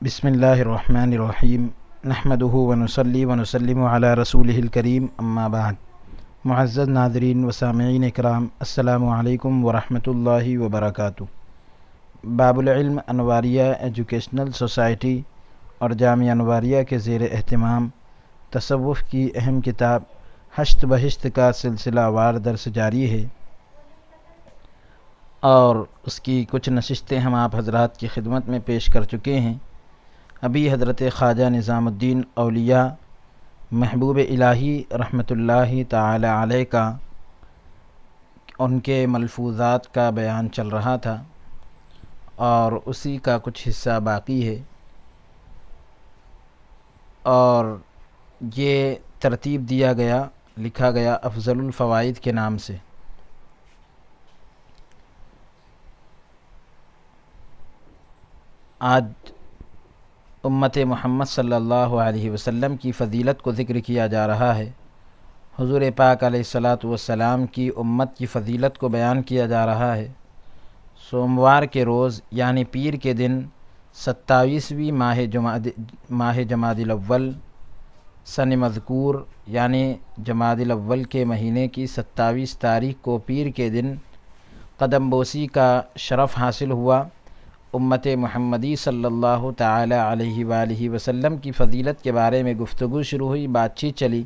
بسم اللہ الرحمن الرحیم نحمدہ ونصلی ونسلم علی رسولہ الکریم اما بعد۔ معزز ناظرین و سامعین اکرام، السلام علیکم ورحمۃ اللہ وبرکاتہ۔ باب العلم انواریہ ایجوکیشنل سوسائٹی اور جامعہ انواریہ کے زیر اہتمام تصوف کی اہم کتاب ہشت بہشت کا سلسلہ وار درس جاری ہے، اور اس کی کچھ نشستیں ہم آپ حضرات کی خدمت میں پیش کر چکے ہیں۔ ابھی حضرت خواجہ نظام الدین اولیاء محبوب الہی رحمۃ اللہ تعالی علیہ کا ان کے ملفوظات کا بیان چل رہا تھا، اور اسی کا کچھ حصہ باقی ہے، اور یہ ترتیب دیا گیا، لکھا گیا افضل الفوائد کے نام سے۔ آج امت محمد صلی اللہ علیہ وسلم کی فضیلت کو ذکر کیا جا رہا ہے۔ حضور پاک علیہ الصلاۃ والسلام کی امت کی فضیلت کو بیان کیا جا رہا ہے۔ سوموار کے روز یعنی پیر کے دن 27ویں ماہ جمادی الاول سن مذکور یعنی جمادی الاول کے مہینے کی 27 تاریخ کو پیر کے دن قدم بوسی کا شرف حاصل ہوا۔ امت محمدی صلی اللہ تعالی علیہ وآلہ وسلم کی فضیلت کے بارے میں گفتگو شروع ہوئی، بات چیت چلی،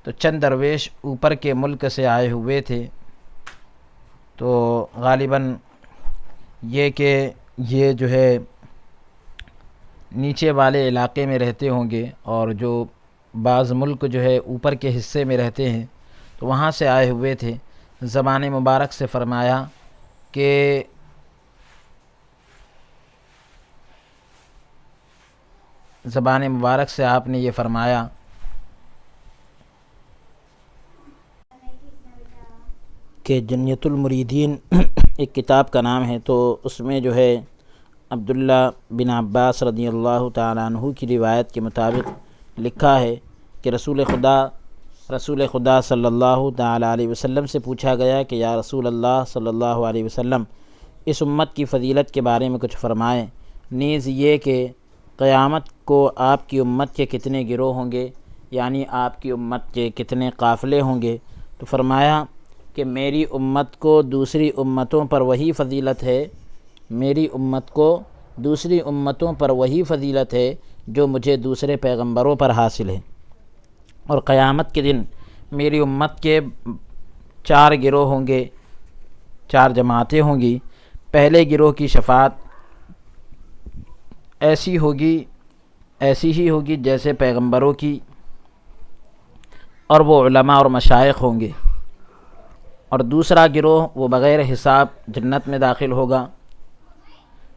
تو چند درویش اوپر کے ملک سے آئے ہوئے تھے، تو غالباً یہ کہ یہ جو ہے نیچے والے علاقے میں رہتے ہوں گے، اور جو بعض ملک جو ہے اوپر کے حصے میں رہتے ہیں، تو وہاں سے آئے ہوئے تھے۔ زبان مبارک سے فرمایا کہ زبان مبارک سے آپ نے یہ فرمایا کہ جنیت المریدین ایک کتاب کا نام ہے، تو اس میں جو ہے عبداللہ بن عباس رضی اللہ تعالیٰ عنہ کی روایت کے مطابق لکھا ہے کہ رسول خدا صلی اللہ تعالیٰ علیہ وسلم سے پوچھا گیا کہ یا رسول اللہ صلی اللہ علیہ وسلم، اس امت کی فضیلت کے بارے میں کچھ فرمائیں، نیز یہ کہ قیامت کو آپ کی امت کے کتنے گروہ ہوں گے، یعنی آپ کی امت کے کتنے قافلے ہوں گے؟ تو فرمایا کہ میری امت کو دوسری امتوں پر وہی فضیلت ہے، میری امت کو دوسری امتوں پر وہی فضیلت ہے جو مجھے دوسرے پیغمبروں پر حاصل ہے، اور قیامت کے دن میری امت کے 4 گروہ ہوں گے، 4 جماعتیں ہوں گی۔ پہلے گروہ کی شفاعت ایسی ہی ہوگی جیسے پیغمبروں کی، اور وہ علماء اور مشائخ ہوں گے، اور دوسرا گروہ وہ بغیر حساب جنت میں داخل ہوگا،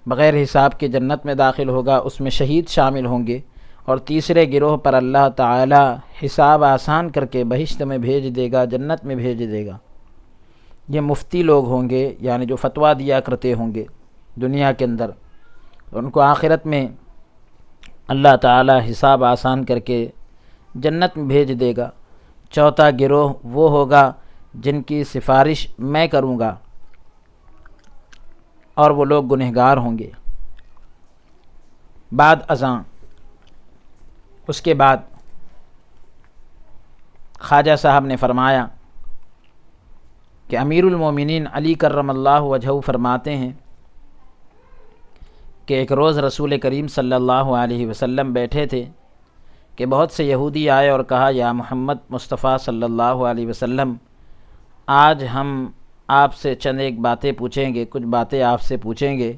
بغیر حساب کے جنت میں داخل ہوگا، اس میں شہید شامل ہوں گے، اور تیسرے گروہ پر اللہ تعالی حساب آسان کر کے بہشت میں بھیج دے گا، جنت میں بھیج دے گا۔ یہ مفتی لوگ ہوں گے، یعنی جو فتویٰ دیا کرتے ہوں گے دنیا کے اندر، ان کو آخرت میں اللہ تعالی حساب آسان کر کے جنت میں بھیج دے گا۔ چوتھا گروہ وہ ہوگا جن کی سفارش میں کروں گا، اور وہ لوگ گنہگار ہوں گے۔ بعد ازاں اس کے بعد خواجہ صاحب نے فرمایا کہ امیر المومنین علی کرم اللہ وجہہ فرماتے ہیں کہ ایک روز رسول کریم صلی اللہ علیہ وسلم بیٹھے تھے کہ بہت سے یہودی آئے اور کہا یا محمد مصطفیٰ صلی اللہ علیہ وسلم، آج ہم آپ سے چند ایک باتیں پوچھیں گے، کچھ باتیں آپ سے پوچھیں گے،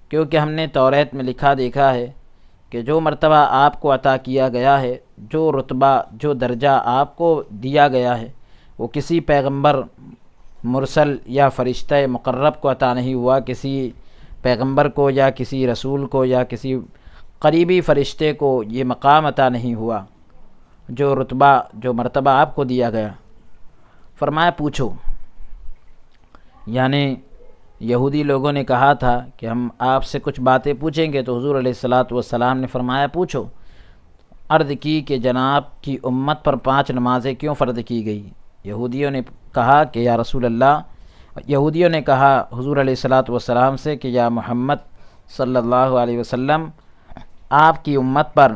کیونکہ ہم نے توریت میں لکھا دیکھا ہے کہ جو مرتبہ آپ کو عطا کیا گیا ہے، جو رتبہ، جو درجہ آپ کو دیا گیا ہے، وہ کسی پیغمبر مرسل یا فرشتہ مقرب کو عطا نہیں ہوا، کسی پیغمبر کو یا کسی رسول کو یا کسی قریبی فرشتے کو یہ مقام عطا نہیں ہوا، جو رتبہ، جو مرتبہ آپ کو دیا گیا۔ فرمایا پوچھو، یعنی یہودی لوگوں نے کہا تھا کہ ہم آپ سے کچھ باتیں پوچھیں گے، تو حضور علیہ الصلاۃ والسلام نے فرمایا پوچھو۔ عرض کی کہ جناب کی امت پر 5 نمازیں کیوں فرض کی گئی؟ یہودیوں نے کہا کہ یا رسول اللہ، یہودیوں نے کہا حضور علیہ الصلاۃ والسلام سے کہ یا محمد صلی اللہ علیہ وسلم، آپ کی امت پر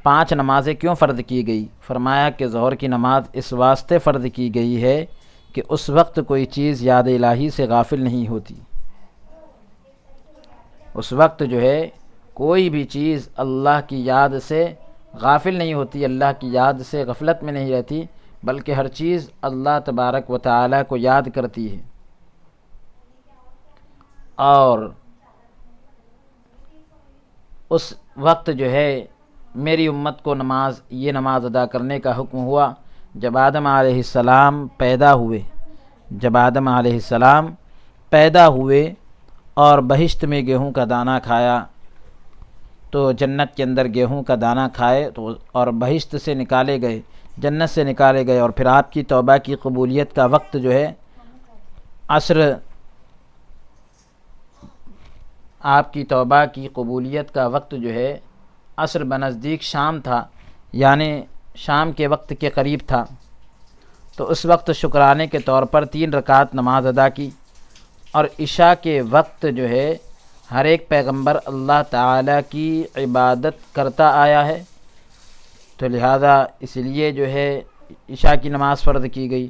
5 نمازیں کیوں فرض کی گئی؟ فرمایا کہ ظہر کی نماز اس واسطے فرض کی گئی ہے کہ اس وقت کوئی چیز یاد الہی سے غافل نہیں ہوتی۔ اس وقت جو ہے کوئی بھی چیز اللہ کی یاد سے غافل نہیں ہوتی، اللہ کی یاد سے غفلت میں نہیں رہتی، بلکہ ہر چیز اللہ تبارک و تعالیٰ کو یاد کرتی ہے۔ اور اس وقت جو ہے میری امت کو یہ نماز ادا کرنے کا حکم ہوا جب آدم علیہ السلام پیدا ہوئے۔ جب آدم علیہ السلام پیدا ہوئے اور بہشت میں گیہوں کا دانہ کھایا، تو جنت کے اندر گیہوں کا دانہ کھائے تو اور بہشت سے نکالے گئے، جنت سے نکالے گئے، اور پھر آپ کی توبہ کی قبولیت کا وقت جو ہے عصر، آپ کی توبہ کی قبولیت کا وقت جو ہے عصر بنزدیک شام تھا، یعنی شام کے وقت کے قریب تھا۔ تو اس وقت شکرانے کے طور پر 3 رکعت نماز ادا کی، اور عشاء کے وقت جو ہے ہر ایک پیغمبر اللہ تعالیٰ کی عبادت کرتا آیا ہے، تو لہذا اس لیے جو ہے عشاء کی نماز فرض کی گئی۔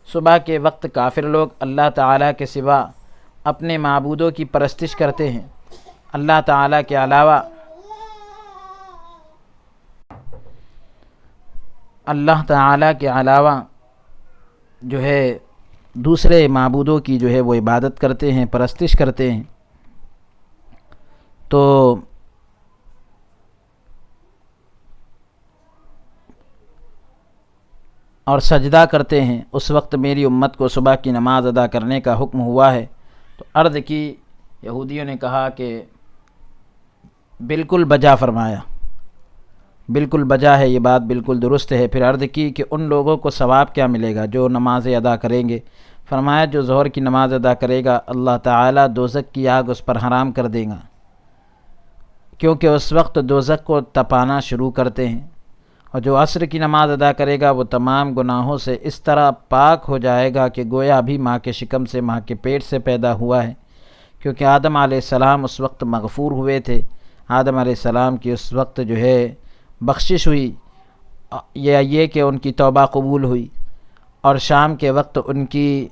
صبح کے وقت کافر لوگ اللہ تعالیٰ کے سوا اپنے معبودوں کی پرستش کرتے ہیں، اللہ تعالیٰ کے علاوہ جو ہے دوسرے معبودوں کی جو ہے وہ عبادت کرتے ہیں، پرستش کرتے ہیں، تو اور سجدہ کرتے ہیں۔ اس وقت میری امت کو صبح کی نماز ادا کرنے کا حکم ہوا ہے۔ تو عرض کی، یہودیوں نے کہا کہ بالکل بجا فرمایا، بالکل بجا ہے، یہ بات بالکل درست ہے۔ پھر عرض کی کہ ان لوگوں کو ثواب کیا ملے گا جو نمازیں ادا کریں گے؟ فرمایا جو ظہر کی نماز ادا کرے گا اللہ تعالیٰ دوزخ کی آگ اس پر حرام کر دے گا، کیونکہ اس وقت دوزخ کو تپانا شروع کرتے ہیں۔ اور جو عصر کی نماز ادا کرے گا وہ تمام گناہوں سے اس طرح پاک ہو جائے گا کہ گویا ابھی ماں کے شکم سے، ماں کے پیٹ سے پیدا ہوا ہے، کیونکہ آدم علیہ السلام اس وقت مغفور ہوئے تھے۔ آدم علیہ السلام کی اس وقت جو ہے بخشش ہوئی، یہ کہ ان کی توبہ قبول ہوئی، اور شام کے وقت ان کی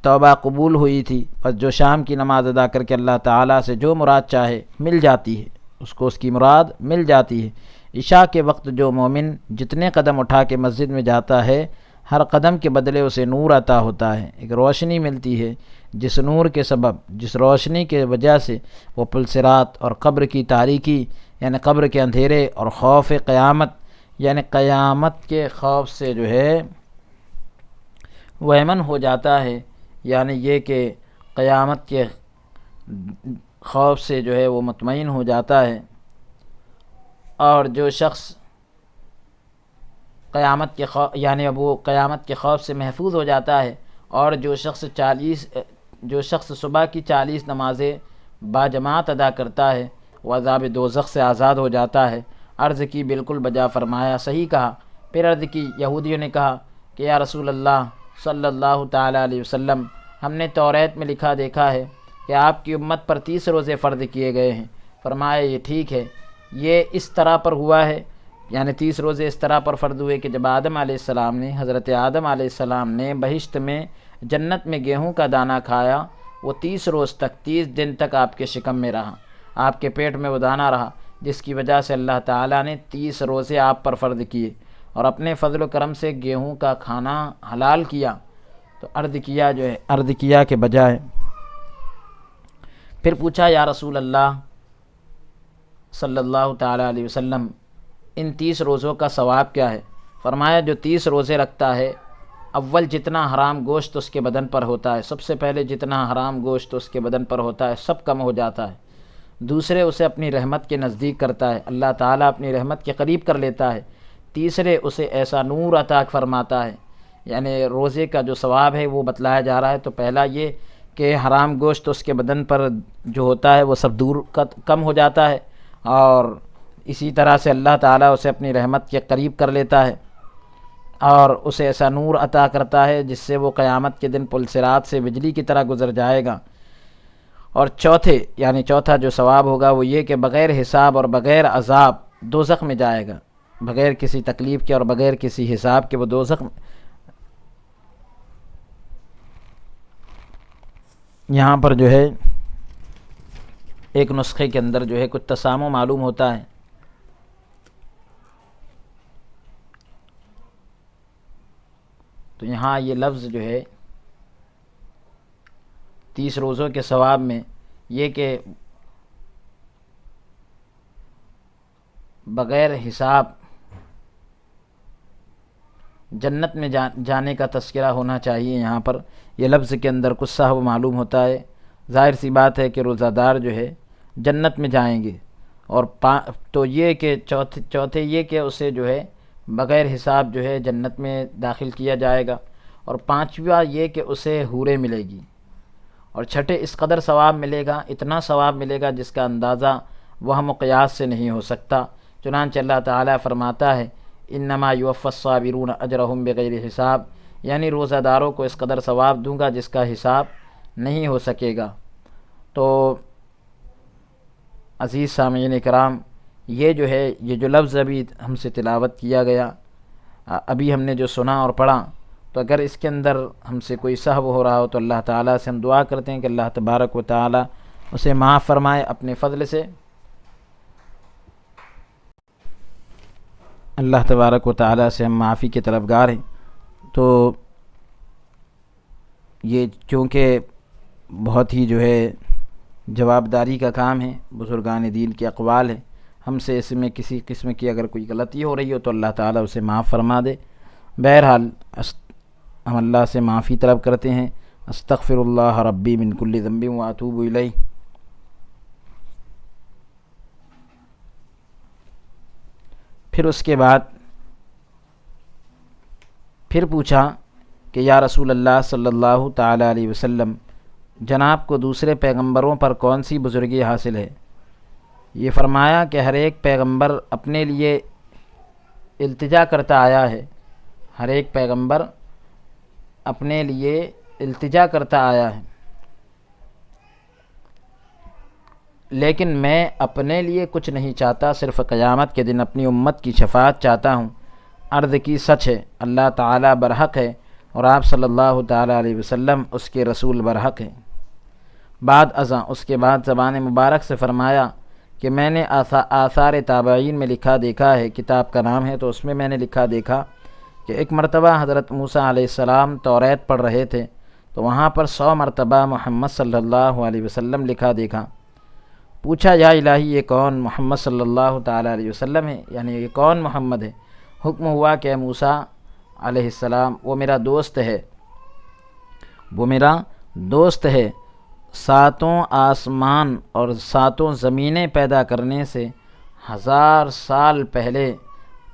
توبہ قبول ہوئی تھی۔ پس جو شام کی نماز ادا کر کے اللہ تعالیٰ سے جو مراد چاہے مل جاتی ہے، اس کو اس کی مراد مل جاتی ہے۔ عشاء کے وقت جو مومن جتنے قدم اٹھا کے مسجد میں جاتا ہے، ہر قدم کے بدلے اسے نور عطا ہوتا ہے، ایک روشنی ملتی ہے، جس نور کے سبب، جس روشنی کے وجہ سے وہ پل صراط اور قبر کی تاریکی یعنی قبر کے اندھیرے اور خوف قیامت یعنی قیامت کے خوف سے جو ہے وہ امن ہو جاتا ہے، یعنی یہ کہ قیامت کے خوف سے جو ہے وہ مطمئن ہو جاتا ہے۔ اور جو شخص قیامت کے خوف یعنی وہ قیامت کے خوف سے محفوظ ہو جاتا ہے، اور جو شخص صبح کی 40 نمازیں باجماعت ادا کرتا ہے وہ عذاب دوزخ سے آزاد ہو جاتا ہے۔ عرض کی بالکل بجا فرمایا، صحیح کہا۔ پھر عرض کی، یہودیوں نے کہا کہ یا رسول اللہ صلی اللہ تعالیٰ علیہ وسلم، ہم نے توریت میں لکھا دیکھا ہے کہ آپ کی امت پر 30 روزے فرض کیے گئے ہیں۔ فرمایا یہ ٹھیک ہے، یہ اس طرح پر ہوا ہے، یعنی 30 روزے اس طرح پر فرض ہوئے کہ جب حضرت آدم علیہ السلام نے بہشت میں، جنت میں گیہوں کا دانہ کھایا، وہ 30 روز تک، 30 دن تک آپ کے شکم میں رہا، آپ کے پیٹ میں وہ دانہ رہا، جس کی وجہ سے اللہ تعالیٰ نے 30 روزے آپ پر فرض کیے اور اپنے فضل و کرم سے گیہوں کا کھانا حلال کیا۔ تو عرض کیا کہ بجائے۔ پھر پوچھا یا رسول اللہ صلی اللہ تعالیٰ علیہ وسلم، ان 30 روزوں کا ثواب کیا ہے؟ فرمایا جو 30 روزے رکھتا ہے، اول جتنا حرام گوشت اس کے بدن پر ہوتا ہے، سب سے پہلے جتنا حرام گوشت اس کے بدن پر ہوتا ہے سب کم ہو جاتا ہے۔ دوسرے اسے اپنی رحمت کے نزدیک کرتا ہے، اللہ تعالیٰ اپنی رحمت کے قریب کر لیتا ہے۔ تیسرے اسے ایسا نور عطا فرماتا ہے، یعنی روزے کا جو ثواب ہے وہ بتلایا جا رہا ہے۔ تو پہلا یہ کہ حرام گوشت اس کے بدن پر جو ہوتا ہے وہ سب دور کم ہو جاتا ہے، اور اسی طرح سے اللہ تعالیٰ اسے اپنی رحمت کے قریب کر لیتا ہے اور اسے ایسا نور عطا کرتا ہے جس سے وہ قیامت کے دن پل صراط سے بجلی کی طرح گزر جائے گا۔ اور چوتھے یعنی چوتھا جو ثواب ہوگا وہ یہ کہ بغیر حساب اور بغیر عذاب دوزخ میں جائے گا، بغیر کسی تکلیف کے اور بغیر کسی حساب کے وہ دوزخ میں۔ یہاں پر جو ہے ایک نسخے کے اندر جو ہے کچھ تسامح معلوم ہوتا ہے۔ تو یہاں یہ لفظ جو ہے 30 روزوں کے ثواب میں یہ کہ بغیر حساب جنت میں جانے کا تذکرہ ہونا چاہیے۔ یہاں پر یہ لفظ کے اندر کچھ صحب معلوم ہوتا ہے۔ ظاہر سی بات ہے کہ روزہ دار جو ہے جنت میں جائیں گے، اور تو یہ کہ چوتھے یہ کہ اسے جو ہے بغیر حساب جو ہے جنت میں داخل کیا جائے گا، اور پانچواں یہ کہ اسے حوریں ملے گی، اور چھٹے اس قدر ثواب ملے گا، اتنا ثواب ملے گا جس کا اندازہ وہم و قیاس سے نہیں ہو سکتا۔ چنانچہ اللہ تعالیٰ فرماتا ہے انما یوفی الصابرون اجرہم بغیر حساب، یعنی روزہ داروں کو اس قدر ثواب دوں گا جس کا حساب نہیں ہو سکے گا۔ تو عزیز سامعین کرام، یہ جو ہے یہ جو لفظ ابھی ہم سے تلاوت کیا گیا، ابھی ہم نے جو سنا اور پڑھا، تو اگر اس کے اندر ہم سے کوئی سہو ہو رہا ہو تو اللہ تعالیٰ سے ہم دعا کرتے ہیں کہ اللہ تبارک و تعالیٰ اسے معاف فرمائے اپنے فضل سے۔ اللہ تبارک و تعالیٰ سے ہم معافی کے طلبگار ہیں۔ تو یہ چونکہ بہت ہی جو ہے جوابداری کا کام ہے، بزرگان دین کے اقوال ہیں، ہم سے اس میں کسی قسم کی اگر کوئی غلطی ہو رہی ہو تو اللہ تعالیٰ اسے معاف فرما دے۔ بہرحال ہم اللہ سے معافی طلب کرتے ہیں۔ استغفر اللہ ربی من کل ذنب واتوب الیہ۔ پھر اس کے بعد پھر پوچھا کہ یا رسول اللہ صلی اللہ تعالیٰ علیہ وسلم، جناب کو دوسرے پیغمبروں پر کون سی بزرگی حاصل ہے؟ یہ فرمایا کہ ہر ایک پیغمبر اپنے لیے التجا کرتا آیا ہے، ہر ایک پیغمبر اپنے لیے التجا کرتا آیا ہے، لیکن میں اپنے لیے کچھ نہیں چاہتا، صرف قیامت کے دن اپنی امت کی شفاعت چاہتا ہوں۔ عرض کی سچ ہے، اللہ تعالیٰ برحق ہے اور آپ صلی اللہ تعالیٰ علیہ وسلم اس کے رسول برحق ہیں۔ بعد ازاں اس کے بعد زبان مبارک سے فرمایا کہ میں نے آثار تابعین میں لکھا دیکھا ہے، کتاب کا نام ہے، تو اس میں نے لکھا دیکھا کہ ایک مرتبہ حضرت موسیٰ علیہ السلام توریت پڑھ رہے تھے، تو وہاں پر 100 مرتبہ محمد صلی اللہ علیہ وسلم لکھا دیکھا۔ پوچھا یا الہی یہ کون محمد صلی اللہ تعالیٰ علیہ وسلم ہے، یعنی یہ کون محمد ہے؟ حکم ہوا کہ موسیٰ علیہ السلام وہ میرا دوست ہے، وہ میرا دوست ہے، 7 آسمان اور 7 زمینیں پیدا کرنے سے 1000 سال پہلے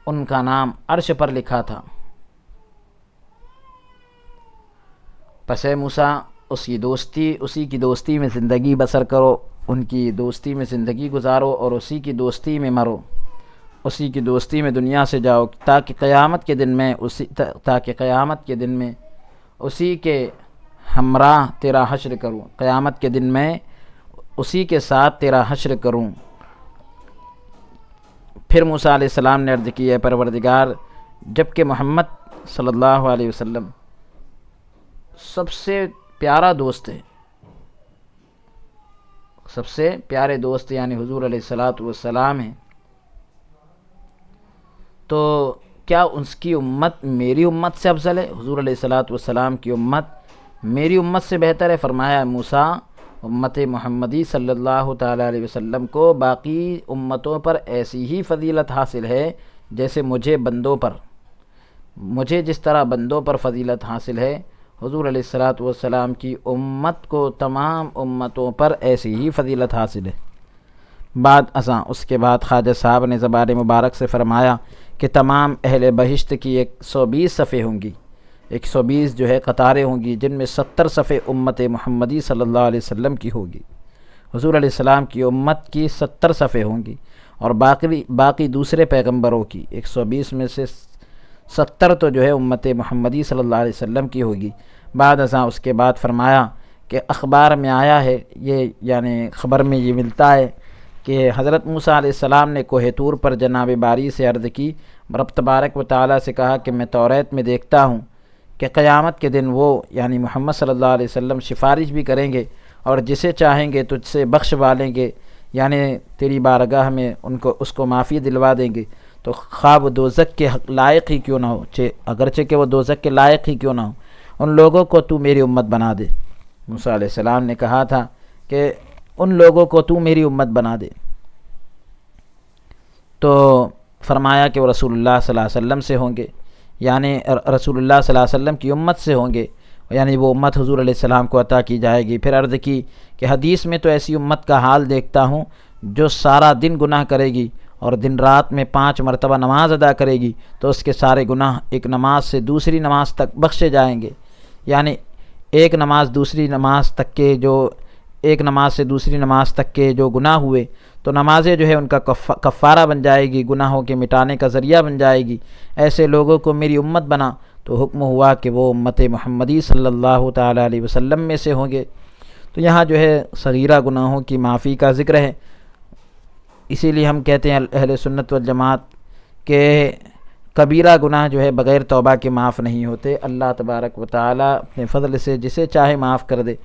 ان کا نام عرش پر لکھا تھا۔ پس اے موسیٰ اسی کی دوستی میں زندگی بسر کرو، ان کی دوستی میں زندگی گزارو اور اسی کی دوستی میں مرو، اسی کی دوستی میں دنیا سے جاؤ، تاکہ قیامت کے دن میں اسی کے ہمراہ تیرا حشر کروں، قیامت کے دن میں اسی کے ساتھ تیرا حشر کروں۔ پھر موسیٰ علیہ السلام نے عرض کی ہے پروردگار، جبکہ محمد صلی اللہ علیہ وسلم سب سے پیارا دوست ہے، سب سے پیارے دوست یعنی حضور علیہ الصلاۃ والسلام ہیں، تو کیا اس کی امت میری امت سے افضل ہے؟ حضور علیہ الصلاۃ والسلام کی امت میری امت سے بہتر ہے؟ فرمایا موسیٰ، امت محمدی صلی اللہ تعالیٰ علیہ وسلم کو باقی امتوں پر ایسی ہی فضیلت حاصل ہے جیسے مجھے جس طرح بندوں پر فضیلت حاصل ہے، حضور علیہ الصلاۃ والسلام کی امت کو تمام امتوں پر ایسی ہی فضیلت حاصل ہے۔ بعد ازاں اس کے بعد خواجہ صاحب نے زبان مبارک سے فرمایا کہ تمام اہل بہشت کی 120 صفیں ہوں گی، 120 جو ہے قطاریں ہوں گی، جن میں 70 صفیں امت محمدی صلی اللہ علیہ وسلم کی ہوگی، حضور علیہ السلام کی امت کی 70 صفیں ہوں گی، اور باقی دوسرے پیغمبروں کی 120 میں سے 70 تو جو ہے امت محمدی صلی اللہ علیہ وسلم کی ہوگی۔ بعد ازاں اس کے بعد فرمایا کہ اخبار میں آیا ہے، یہ یعنی خبر میں یہ ملتا ہے کہ حضرت موسیٰ علیہ السلام نے کوہ طور پر جناب باری سے عرض کی، رب تبارک و تعالیٰ سے کہا کہ میں توریت میں دیکھتا ہوں کہ قیامت کے دن وہ یعنی محمد صلی اللہ علیہ وسلم سفارش بھی کریں گے اور جسے چاہیں گے تجھ سے بخشوا لیں گے، یعنی تیری بارگاہ میں اس کو معافی دلوا دیں گے، تو خواہ وہ دوزخ کے لائق ہی کیوں نہ ہو، اگرچہ کہ وہ دوزخ کے لائق ہی کیوں نہ ہو، ان لوگوں کو تو میری امت بنا دے۔ موسیٰ علیہ السلام نے کہا تھا کہ ان لوگوں کو تو میری امت بنا دے، تو فرمایا کہ وہ رسول اللہ صلی اللہ علیہ وسلم سے ہوں گے، یعنی رسول اللہ صلی اللہ علیہ وسلم کی امت سے ہوں گے، یعنی وہ امت حضور علیہ السلام کو عطا کی جائے گی۔ پھر عرض کی کہ حدیث میں تو ایسی امت کا حال دیکھتا ہوں جو سارا دن گناہ کرے گی اور دن رات میں 5 مرتبہ نماز ادا کرے گی تو اس کے سارے گناہ ایک نماز سے دوسری نماز تک بخشے جائیں گے، یعنی ایک نماز سے دوسری نماز تک کے جو گناہ ہوئے تو نمازیں جو ہے ان کا کفارہ بن جائے گی، گناہوں کے مٹانے کا ذریعہ بن جائے گی۔ ایسے لوگوں کو میری امت بنا، تو حکم ہوا کہ وہ امت محمدی صلی اللہ تعالیٰ علیہ وسلم میں سے ہوں گے۔ تو یہاں جو ہے صغیرہ گناہوں کی معافی کا ذکر ہے، اسی لیے ہم کہتے ہیں اہل سنت والجماعت کہ کبیرہ گناہ جو ہے بغیر توبہ کے معاف نہیں ہوتے، اللہ تبارک و تعالیٰ اپنے فضل سے جسے چاہے معاف کر دے۔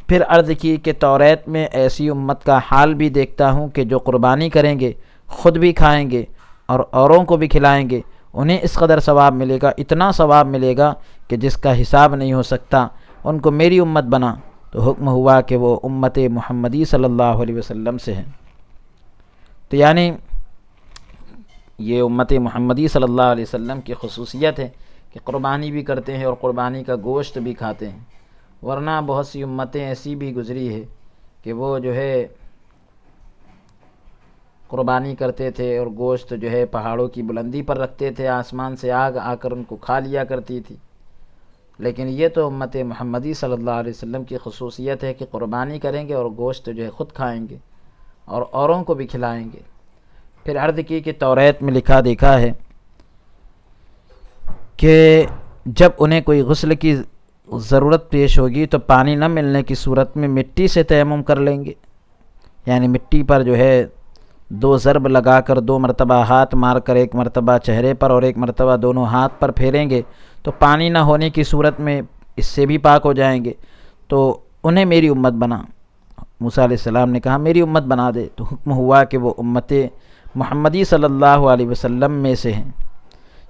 پھر عرض کی کہ توریت میں ایسی امت کا حال بھی دیکھتا ہوں کہ جو قربانی کریں گے، خود بھی کھائیں گے اور اوروں کو بھی کھلائیں گے، انہیں اس قدر ثواب ملے گا، اتنا ثواب ملے گا کہ جس کا حساب نہیں ہو سکتا، ان کو میری امت بنا۔ تو حکم ہوا کہ وہ امت محمدی صلی اللہ علیہ وسلم سے ہیں۔ تو یعنی یہ امت محمدی صلی اللہ علیہ وسلم کی خصوصیت ہے کہ قربانی بھی کرتے ہیں اور قربانی کا گوشت بھی کھاتے ہیں، ورنہ بہت سی امتیں ایسی بھی گزری ہے کہ وہ جو ہے قربانی کرتے تھے اور گوشت جو ہے پہاڑوں کی بلندی پر رکھتے تھے، آسمان سے آگ آ کر ان کو کھا لیا کرتی تھی، لیکن یہ تو امت محمدی صلی اللہ علیہ وسلم کی خصوصیت ہے کہ قربانی کریں گے اور گوشت جو ہے خود کھائیں گے اور اوروں کو بھی کھلائیں گے۔ پھر عرض کی کہ توریت میں لکھا دیکھا ہے کہ جب انہیں کوئی غسل کی ضرورت پیش ہوگی تو پانی نہ ملنے کی صورت میں مٹی سے تیمم کر لیں گے، یعنی مٹی پر جو ہے 2 ضرب لگا کر 2 مرتبہ ہاتھ مار کر 1 مرتبہ چہرے پر اور 1 مرتبہ دونوں ہاتھ پر پھیریں گے تو پانی نہ ہونے کی صورت میں اس سے بھی پاک ہو جائیں گے، تو انہیں میری امت بنا۔ موسیٰ علیہ السلام نے کہا میری امت بنا دے، تو حکم ہوا کہ وہ امت محمدی صلی اللہ علیہ وسلم میں سے ہیں،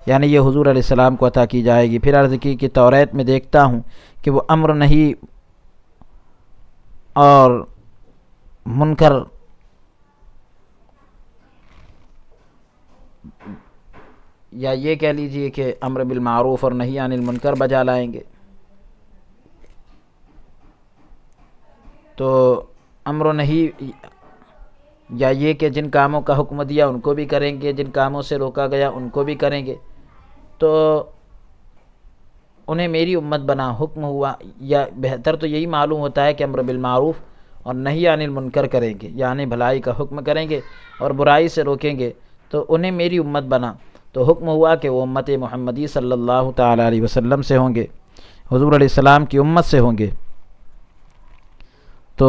یعنی یہ حضور علیہ السلام کو عطا کی جائے گی۔ پھر عرض کی کہ توریت میں دیکھتا ہوں کہ وہ امر نہیں اور منکر یا یہ کہہ لیجئے کہ امر بالمعروف اور نہی عن المنکر بجا لائیں گے، تو امر و نہی یا یہ کہ جن کاموں کا حکم دیا ان کو بھی کریں گے، جن کاموں سے روکا گیا ان کو بھی کریں گے، تو انہیں میری امت بنا۔ حکم ہوا، یا بہتر تو یہی معلوم ہوتا ہے کہ امر بالمعروف اور نہی عن المنکر کریں گے، یعنی بھلائی کا حکم کریں گے اور برائی سے روکیں گے، تو انہیں میری امت بنا۔ تو حکم ہوا کہ وہ امت محمدی صلی اللہ تعالیٰ علیہ وسلم سے ہوں گے، حضور علیہ السلام کی امت سے ہوں گے۔ تو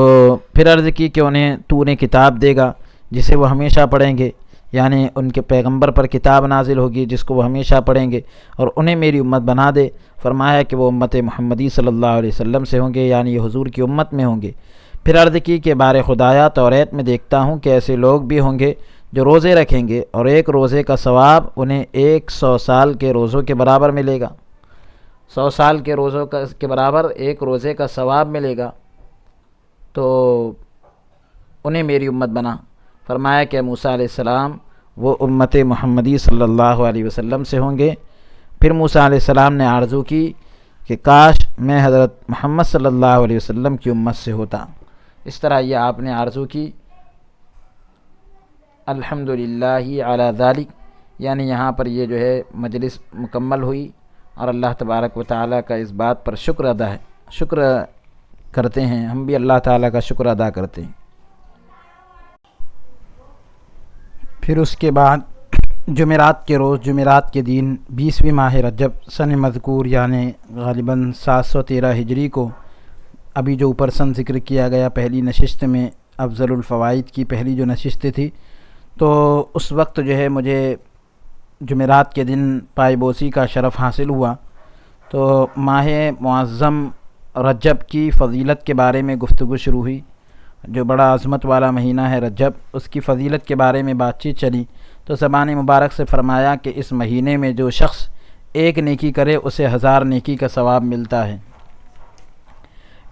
پھر عرض کی کہ انہیں کتاب دے گا جسے وہ ہمیشہ پڑھیں گے، یعنی ان کے پیغمبر پر کتاب نازل ہوگی جس کو وہ ہمیشہ پڑھیں گے، اور انہیں میری امت بنا دے۔ فرمایا کہ وہ امت محمدی صلی اللہ علیہ وسلم سے ہوں گے، یعنی یہ حضور کی امت میں ہوں گے۔ پھر عرض کی کہ بار خدایا توریت میں دیکھتا ہوں کہ ایسے لوگ بھی ہوں گے جو روزے رکھیں گے اور ایک روزے کا ثواب انہیں 100 سال کے روزوں کے برابر ملے گا، 100 سال کے روزوں کے برابر ایک روزے کا ثواب ملے گا، تو انہیں میری امت بنا۔ فرمایا کہ موسیٰ علیہ السلام وہ امت محمدی صلی اللہ علیہ وسلم سے ہوں گے۔ پھر موسیٰ علیہ السلام نے آرزو کی کہ کاش میں حضرت محمد صلی اللہ علیہ وسلم کی امت سے ہوتا۔ اس طرح یہ آپ نے آرزو کی۔ الحمدللہ علی ذالک، یعنی یہاں پر یہ جو ہے مجلس مکمل ہوئی، اور اللہ تبارک و تعالیٰ کا اس بات پر شکر کرتے ہیں، ہم بھی اللہ تعالیٰ کا شکر ادا کرتے ہیں۔ پھر اس کے بعد جمعرات کے روز، جمعرات کے دن 20ویں ماہ رجب سن مذکور، یعنی غالباً 713 ہجری کو ابھی جو اوپر سن ذکر کیا گیا پہلی نشست میں افضل الفوائد کی پہلی جو نشست تھی، تو اس وقت جو ہے مجھے جمعرات کے دن پائے بوسی کا شرف حاصل ہوا، تو ماہ معظم رجب کی فضیلت کے بارے میں گفتگو شروع ہوئی، جو بڑا عظمت والا مہینہ ہے رجب، اس کی فضیلت کے بارے میں بات چیت چلی، تو زبان مبارک سے فرمایا کہ اس مہینے میں جو شخص ایک نیکی کرے اسے 1000 نیکی کا ثواب ملتا ہے۔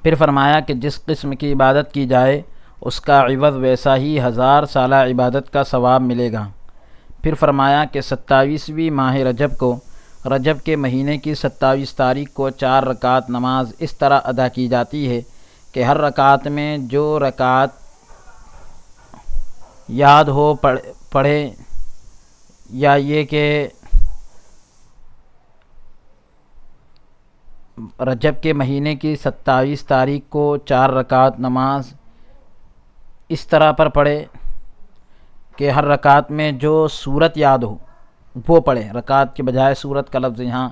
پھر فرمایا کہ جس قسم کی عبادت کی جائے اس کا عوض ویسا ہی 1000 سالہ عبادت کا ثواب ملے گا۔ پھر فرمایا کہ 27ویں ماہ رجب کو، رجب کے مہینے کی 27 تاریخ کو 4 رکعت نماز اس طرح ادا کی جاتی ہے کہ ہر رکعت میں جو رکعت یاد ہو پڑھے، یا یہ کہ رجب کے مہینے کی 27 تاریخ کو 4 رکعت نماز اس طرح پر پڑھے کہ ہر رکعت میں جو صورت یاد ہو وہ پڑھے۔ رکعت کے بجائے صورت کا لفظ یہاں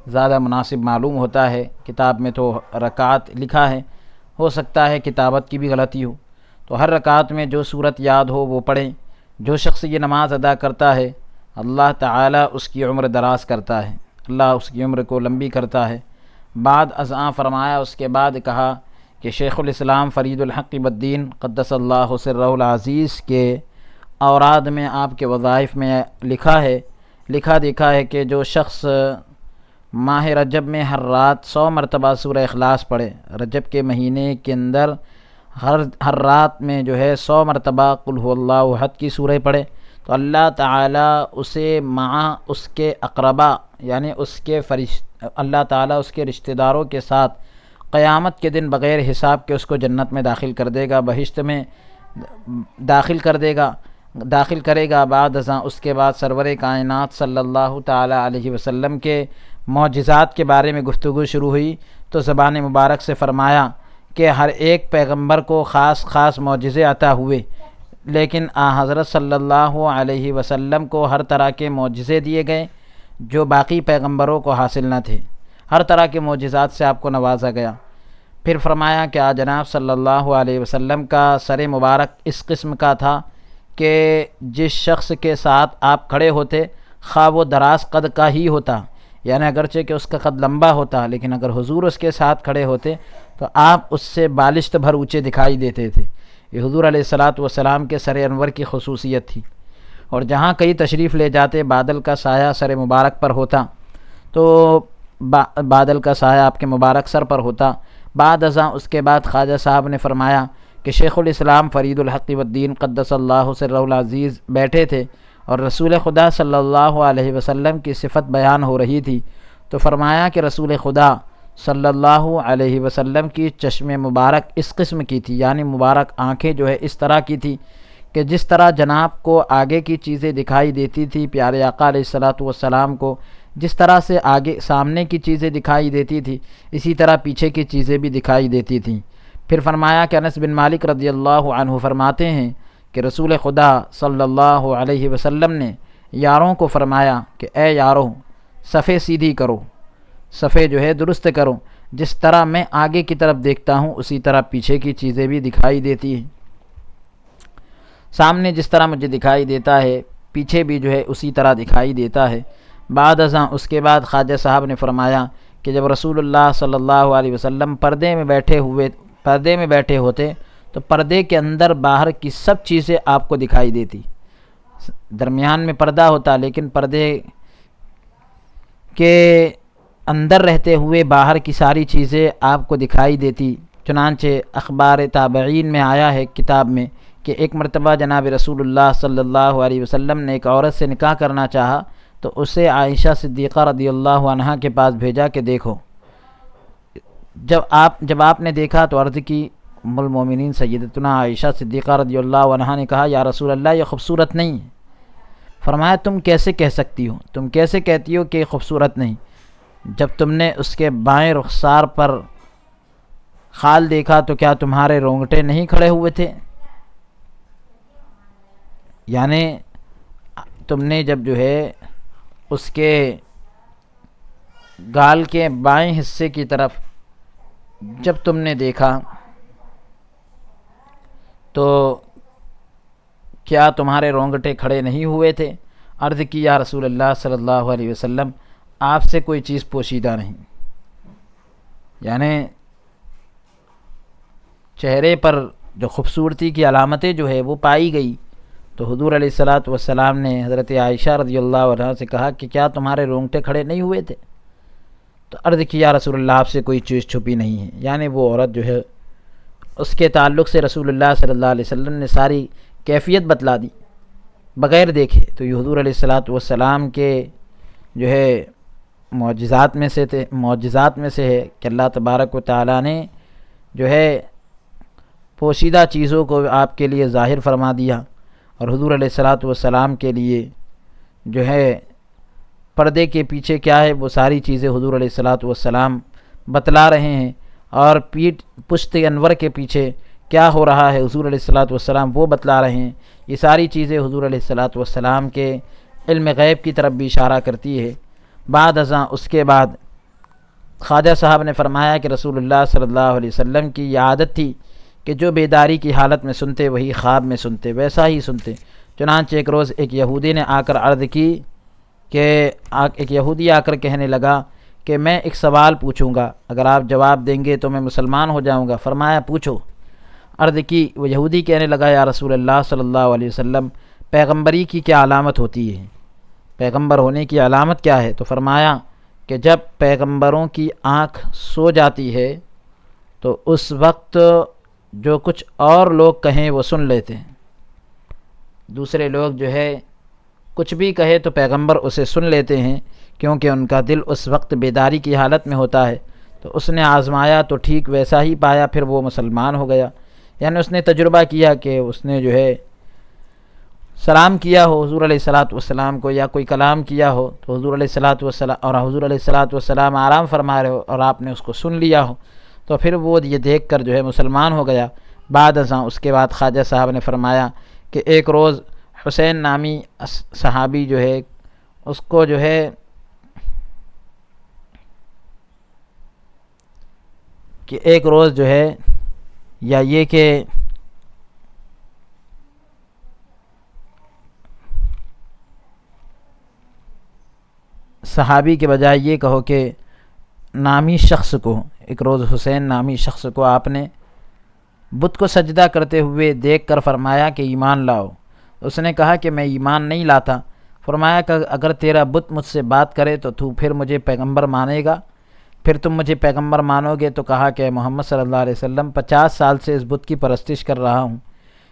زیادہ مناسب معلوم ہوتا ہے، کتاب میں تو رکعت لکھا ہے، ہو سکتا ہے کتابت کی بھی غلطی ہو، تو ہر رکعت میں جو صورت یاد ہو وہ پڑھیں۔ جو شخص یہ نماز ادا کرتا ہے اللہ تعالیٰ اس کی عمر دراز کرتا ہے، اللہ اس کی عمر کو لمبی کرتا ہے۔ بعد ازاں فرمایا، اس کے بعد کہا کہ شیخ الاسلام فرید الحق بالدین قدس اللہ سرہ العزیز کے اوراد میں آپ کے وظائف میں لکھا دیکھا ہے کہ جو شخص ماہ رجب میں ہر رات 100 مرتبہ سورہ اخلاص پڑھے، رجب کے مہینے کے اندر ہر رات میں جو ہے 100 مرتبہ قل هو اللہ احد کی سورہ پڑھے، تو اللہ تعالیٰ اسے مع اس کے اقربا یعنی اللہ تعالیٰ اس کے رشتہ داروں کے ساتھ قیامت کے دن بغیر حساب کے اس کو جنت میں داخل کر دے گا، بہشت میں داخل کرے گا۔ بعد ازاں اس کے بعد سرور کائنات صلی اللہ تعالیٰ علیہ وسلم کے معجزات کے بارے میں گفتگو شروع ہوئی، تو زبان مبارک سے فرمایا کہ ہر ایک پیغمبر کو خاص معجزے عطا ہوئے، لیکن حضرت صلی اللہ علیہ وسلم کو ہر طرح کے معجزے دیے گئے جو باقی پیغمبروں کو حاصل نہ تھے، ہر طرح کے معجزات سے آپ کو نوازا گیا۔ پھر فرمایا کہ جناب صلی اللہ علیہ وسلم کا سر مبارک اس قسم کا تھا کہ جس شخص کے ساتھ آپ کھڑے ہوتے خواہ وہ دراز قد کا ہی ہوتا، یعنی اگرچہ کہ اس کا قد لمبا ہوتا، لیکن اگر حضور اس کے ساتھ کھڑے ہوتے تو آپ اس سے بالشت بھر اونچے دکھائی دیتے تھے۔ یہ حضور علیہ الصلاۃ والسلام کے سر انور کی خصوصیت تھی، اور جہاں کئی تشریف لے جاتے بادل کا سایہ سر مبارک پر ہوتا، تو بادل کا سایہ آپ کے مبارک سر پر ہوتا۔ بعد ازاں اس کے بعد خواجہ صاحب نے فرمایا کہ شیخ الاسلام فرید الحق والدین قدس اللہ سرہ العزیز بیٹھے تھے اور رسول خدا صلی اللہ علیہ وسلم کی صفت بیان ہو رہی تھی، تو فرمایا کہ رسول خدا صلی اللہ علیہ وسلم کی چشم مبارک اس قسم کی تھی، یعنی مبارک آنکھیں جو ہے اس طرح کی تھی کہ جس طرح جناب کو آگے کی چیزیں دکھائی دیتی تھی، پیارے آقا علیہ الصلاۃ والسلام کو جس طرح سے آگے سامنے کی چیزیں دکھائی دیتی تھی، اسی طرح پیچھے کی چیزیں بھی دکھائی دیتی تھیں۔ پھر فرمایا کہ انس بن مالک رضی اللہ عنہ فرماتے ہیں کہ رسول خدا صلی اللہ علیہ وسلم نے یاروں کو فرمایا کہ اے یاروں، صفیں سیدھی کرو، صفیں جو ہے درست کرو، جس طرح میں آگے کی طرف دیکھتا ہوں اسی طرح پیچھے کی چیزیں بھی دکھائی دیتی ہیں، سامنے جس طرح مجھے دکھائی دیتا ہے پیچھے بھی جو ہے اسی طرح دکھائی دیتا ہے۔ بعد ازاں اس کے بعد خواجہ صاحب نے فرمایا کہ جب رسول اللہ صلی اللہ علیہ وسلم پردے میں بیٹھے ہوتے تو پردے کے اندر باہر کی سب چیزیں آپ کو دکھائی دیتی، درمیان میں پردہ ہوتا لیکن پردے کے اندر رہتے ہوئے باہر کی ساری چیزیں آپ کو دکھائی دیتی۔ چنانچہ اخبار تابعین میں آیا ہے کتاب میں کہ ایک مرتبہ جناب رسول اللہ صلی اللہ علیہ وسلم نے ایک عورت سے نکاح کرنا چاہا تو اسے عائشہ صدیقہ رضی اللہ عنہا کے پاس بھیجا کہ دیکھو۔ جب آپ نے دیکھا تو عرض کی، ام المومنین سیدتنا عائشہ صدیقہ رضی اللہ عنہا نے کہا یا رسول اللہ یہ خوبصورت نہیں ہے۔ فرمایا تم کیسے کہہ سکتی ہو، تم کیسے کہتی ہو کہ خوبصورت نہیں، جب تم نے اس کے بائیں رخسار پر خال دیکھا تو کیا تمہارے رونگٹے نہیں کھڑے ہوئے تھے؟ یعنی تم نے جب جو ہے اس کے گال کے بائیں حصے کی طرف جب تم نے دیکھا تو کیا تمہارے رونگٹے کھڑے نہیں ہوئے تھے؟ عرض کی یا رسول اللہ صلی اللہ علیہ وسلم آپ سے کوئی چیز پوشیدہ نہیں، یعنی چہرے پر جو خوبصورتی کی علامتیں جو ہے وہ پائی گئی۔ تو حضور علیہ الصلاۃ والسلام نے حضرت عائشہ رضی اللہ عنہا سے کہا کہ کیا تمہارے رونگٹے کھڑے نہیں ہوئے تھے؟ تو عرض کی یا رسول اللہ آپ سے کوئی چیز چھپی نہیں ہے، یعنی وہ عورت جو ہے اس کے تعلق سے رسول اللہ صلی اللہ علیہ وسلم نے ساری کیفیت بتلا دی بغیر دیکھے۔ تو یہ حضور علیہ الصلاۃ والسلام کے جو ہے معجزات میں سے ہے کہ اللہ تبارک و تعالیٰ نے جو ہے پوشیدہ چیزوں کو آپ کے لیے ظاہر فرما دیا، اور حضور علیہ الصلاۃ والسلام کے لیے جو ہے پردے کے پیچھے کیا ہے وہ ساری چیزیں حضور علیہ الصلاۃ والسلام بتلا رہے ہیں، اور پشت انور کے پیچھے کیا ہو رہا ہے حضور علیہ الصلاۃ والسلام وہ بتلا رہے ہیں۔ یہ ساری چیزیں حضور علیہ الصلاۃ والسلام کے علم غیب کی طرف بھی اشارہ کرتی ہے۔ بعد ازاں اس کے بعد خواجہ صاحب نے فرمایا کہ رسول اللہ صلی اللہ علیہ وسلم کی یہ عادت تھی کہ جو بیداری کی حالت میں سنتے وہی خواب میں سنتے، ویسا ہی سنتے۔ چنانچہ ایک روز ایک یہودی نے آ کر عرض کی کہ ایک یہودی آ کر کہنے لگا کہ میں ایک سوال پوچھوں گا، اگر آپ جواب دیں گے تو میں مسلمان ہو جاؤں گا۔ فرمایا پوچھو۔ عرض کی، وہ یہودی کہنے لگا یا رسول اللہ صلی اللہ علیہ وسلم پیغمبری کی کیا علامت ہوتی ہے؟ پیغمبر ہونے کی علامت کیا ہے؟ تو فرمایا کہ جب پیغمبروں کی آنکھ سو جاتی ہے تو اس وقت جو کچھ اور لوگ کہیں وہ سن لیتے ہیں، دوسرے لوگ جو ہے کچھ بھی کہے تو پیغمبر اسے سن لیتے ہیں، کیونکہ ان کا دل اس وقت بیداری کی حالت میں ہوتا ہے۔ تو اس نے آزمایا تو ٹھیک ویسا ہی پایا، پھر وہ مسلمان ہو گیا۔ یعنی اس نے تجربہ کیا کہ اس نے جو ہے سلام کیا ہو حضور علیہ الصلاۃ والسلام کو، یا کوئی کلام کیا ہو تو حضور علیہ الصلاۃ والسلام اور حضور علیہ الصلاۃ والسلام آرام فرما رہے ہو اور آپ نے اس کو سن لیا ہو، تو پھر وہ یہ دیکھ کر جو ہے مسلمان ہو گیا۔ بعد ازاں اس کے بعد خواجہ صاحب نے فرمایا کہ ایک روز حسین نامی صحابی جو ہے اس کو جو ہے کہ ایک روز جو ہے یا یہ کہ صحابی کے بجائے یہ کہو کہ نامی شخص کو، ایک روز حسین نامی شخص کو آپ نے بت کو سجدہ کرتے ہوئے دیکھ کر فرمایا کہ ایمان لاؤ۔ اس نے کہا کہ میں ایمان نہیں لاتا۔ فرمایا کہ اگر تیرا بت مجھ سے بات کرے تو تو پھر مجھے پیغمبر مانے گا؟ پھر تم مجھے پیغمبر مانو گے؟ تو کہا کہ محمد صلی اللہ علیہ وسلم 50 سال سے اس بت کی پرستش کر رہا ہوں،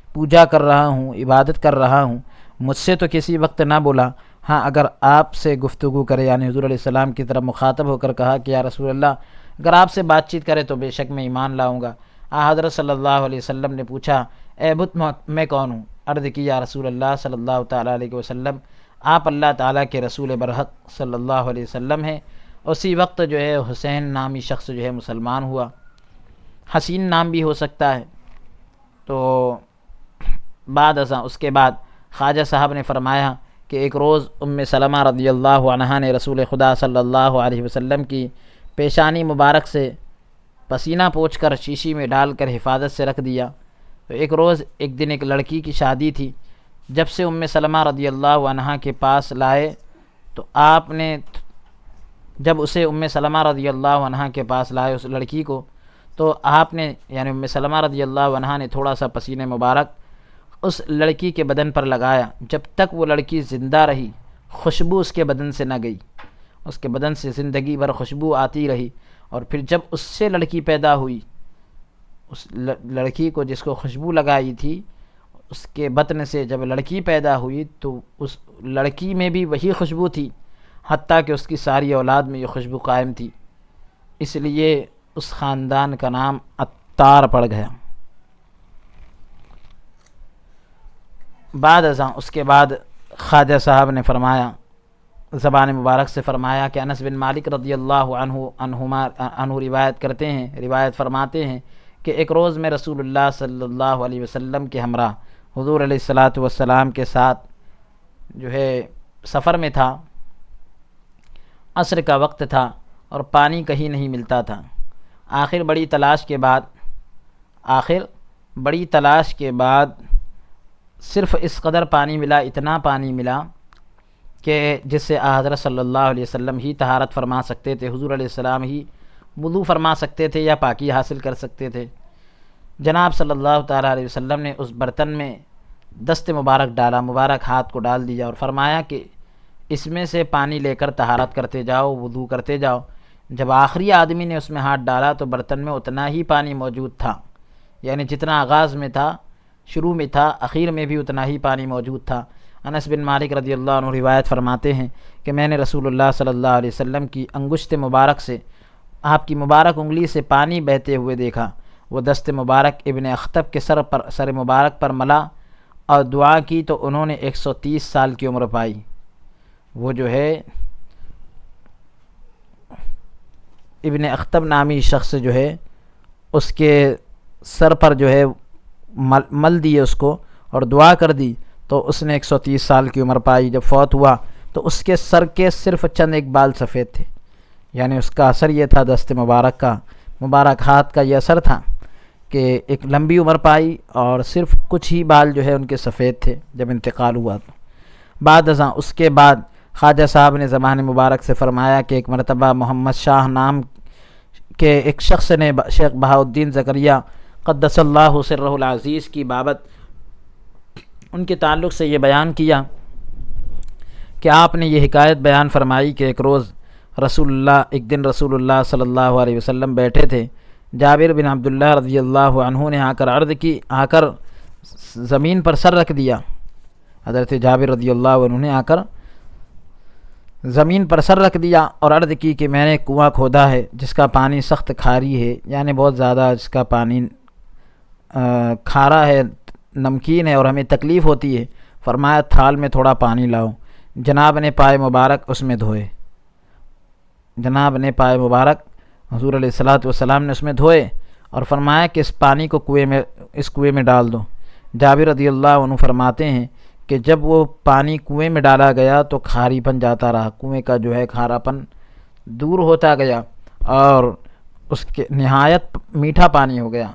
پوجا کر رہا ہوں، عبادت کر رہا ہوں، مجھ سے تو کسی وقت نہ بولا۔ ہاں اگر آپ سے گفتگو کرے، یعنی حضور علیہ السلام کی طرف مخاطب ہو کر کہا کہ یا رسول اللہ اگر آپ سے بات چیت کرے تو بے شک میں ایمان لاؤں گا۔ حضرت صلی اللہ علیہ وسلم نے پوچھا اے بت میں کون ہوں؟ عرض کی یا رسول اللہ صلی اللہ تعالیٰ علیہ وسلم آپ اللہ تعالیٰ کے رسول برحق صلی اللہ علیہ وسلم ہیں۔ اسی وقت جو ہے حسین نامی شخص جو ہے مسلمان ہوا۔ حسین نام بھی ہو سکتا ہے۔ تو بعد ازاں اس کے بعد خواجہ صاحب نے فرمایا کہ ایک روز ام سلمہ رضی اللہ عنہا نے رسول خدا صلی اللہ علیہ وسلم کی پیشانی مبارک سے پسینہ پوچھ کر شیشی میں ڈال کر حفاظت سے رکھ دیا۔ تو ایک دن ایک لڑکی کی شادی تھی۔ جب سے ام سلمہ رضی اللہ عنہا کے پاس لائے تو آپ نے جب اسے ام سلمہ رضی اللہ عنہا کے پاس لائے اس لڑکی کو، تو آپ نے یعنی ام سلمہ رضی اللہ عنہا نے تھوڑا سا پسینہ مبارک اس لڑکی کے بدن پر لگایا۔ جب تک وہ لڑکی زندہ رہی خوشبو اس کے بدن سے نہ گئی، اس کے بدن سے زندگی بھر خوشبو آتی رہی۔ اور پھر جب اس سے لڑکی پیدا ہوئی، اس لڑکی کو جس کو خوشبو لگائی تھی اس کے بطن سے جب لڑکی پیدا ہوئی تو اس لڑکی میں بھی وہی خوشبو تھی، حتیٰ کہ اس کی ساری اولاد میں یہ خوشبو قائم تھی۔ اس لیے اس خاندان کا نام عطار پڑ گیا۔ بعد ازاں اس کے بعد خواجہ صاحب نے فرمایا، زبان مبارک سے فرمایا کہ انس بن مالک رضی اللہ عنہ روایت فرماتے ہیں کہ ایک روز میں رسول اللہ صلی اللہ علیہ وسلم کے ہمراہ حضور علیہ الصلاۃ والسلام کے ساتھ جو ہے سفر میں تھا۔ عصر کا وقت تھا اور پانی کہیں نہیں ملتا تھا۔ آخر بڑی تلاش کے بعد صرف اس قدر پانی ملا، اتنا پانی ملا کہ جس سے حضرت صلی اللہ علیہ وسلم ہی طہارت فرما سکتے تھے، حضور علیہ السلام ہی وضو فرما سکتے تھے یا پاکی حاصل کر سکتے تھے۔ جناب صلی اللہ تعالیٰ علیہ وسلم نے اس برتن میں دست مبارک ڈالا، مبارک ہاتھ کو ڈال دیا اور فرمایا کہ اس میں سے پانی لے کر طہارت کرتے جاؤ، وضو کرتے جاؤ۔ جب آخری آدمی نے اس میں ہاتھ ڈالا تو برتن میں اتنا ہی پانی موجود تھا، یعنی جتنا آغاز میں تھا، شروع میں تھا، اخیر میں بھی اتنا ہی پانی موجود تھا۔ انس بن مالک رضی اللہ عنہ روایت فرماتے ہیں کہ میں نے رسول اللہ صلی اللہ علیہ وسلم کی انگشت مبارک سے، آپ کی مبارک انگلی سے پانی بہتے ہوئے دیکھا۔ وہ دست مبارک ابن اخطب کے سر مبارک پر ملا اور دعا کی تو انہوں نے 130 سال کی عمر پائی۔ وہ جو ہے ابن اخطب نامی شخص جو ہے اس کے سر پر جو ہے مل دیے اس کو اور دعا کر دی تو اس نے 130 سال کی عمر پائی۔ جب فوت ہوا تو اس کے سر کے صرف چند ایک بال سفید تھے، یعنی اس کا اثر یہ تھا، دست مبارک کا، مبارک ہاتھ کا یہ اثر تھا کہ ایک لمبی عمر پائی اور صرف کچھ ہی بال جو ہے ان کے سفید تھے جب انتقال ہوا۔ تو بعد ازاں اس کے بعد خواجہ صاحب نے زبان مبارک سے فرمایا کہ ایک مرتبہ محمد شاہ نام کے ایک شخص نے شیخ بہاء الدین زکریہ قدس اللہ سرہ العزیز کی بابت ان کے تعلق سے یہ بیان کیا کہ آپ نے یہ حکایت بیان فرمائی کہ ایک دن رسول اللہ صلی اللہ علیہ وسلم بیٹھے تھے، جابر بن عبداللہ رضی اللہ عنہ نے آ کر زمین پر سر رکھ دیا۔ حضرت جابر رضی اللہ عنہ نے آ کر زمین پر سر رکھ دیا اور عرض کی کہ میں نے کنواں کھودا ہے جس کا پانی سخت کھاری ہے، یعنی بہت زیادہ جس کا پانی کھارا ہے، نمکین ہے اور ہمیں تکلیف ہوتی ہے۔ فرمایا تھال میں تھوڑا پانی لاؤ۔ جناب نے پائے مبارک اس میں دھوئے، حضور علیہ الصلوۃ والسلام نے اس میں دھوئے اور فرمایا کہ اس پانی کو کنویں میں ڈال دو۔ جابر رضی اللہ عنہ فرماتے ہیں کہ جب وہ پانی کنویں میں ڈالا گیا تو کھاری پن جاتا رہا، کنویں کا جو ہے کھارا پن دور ہوتا گیا اور اس کے نہایت میٹھا پانی ہو گیا،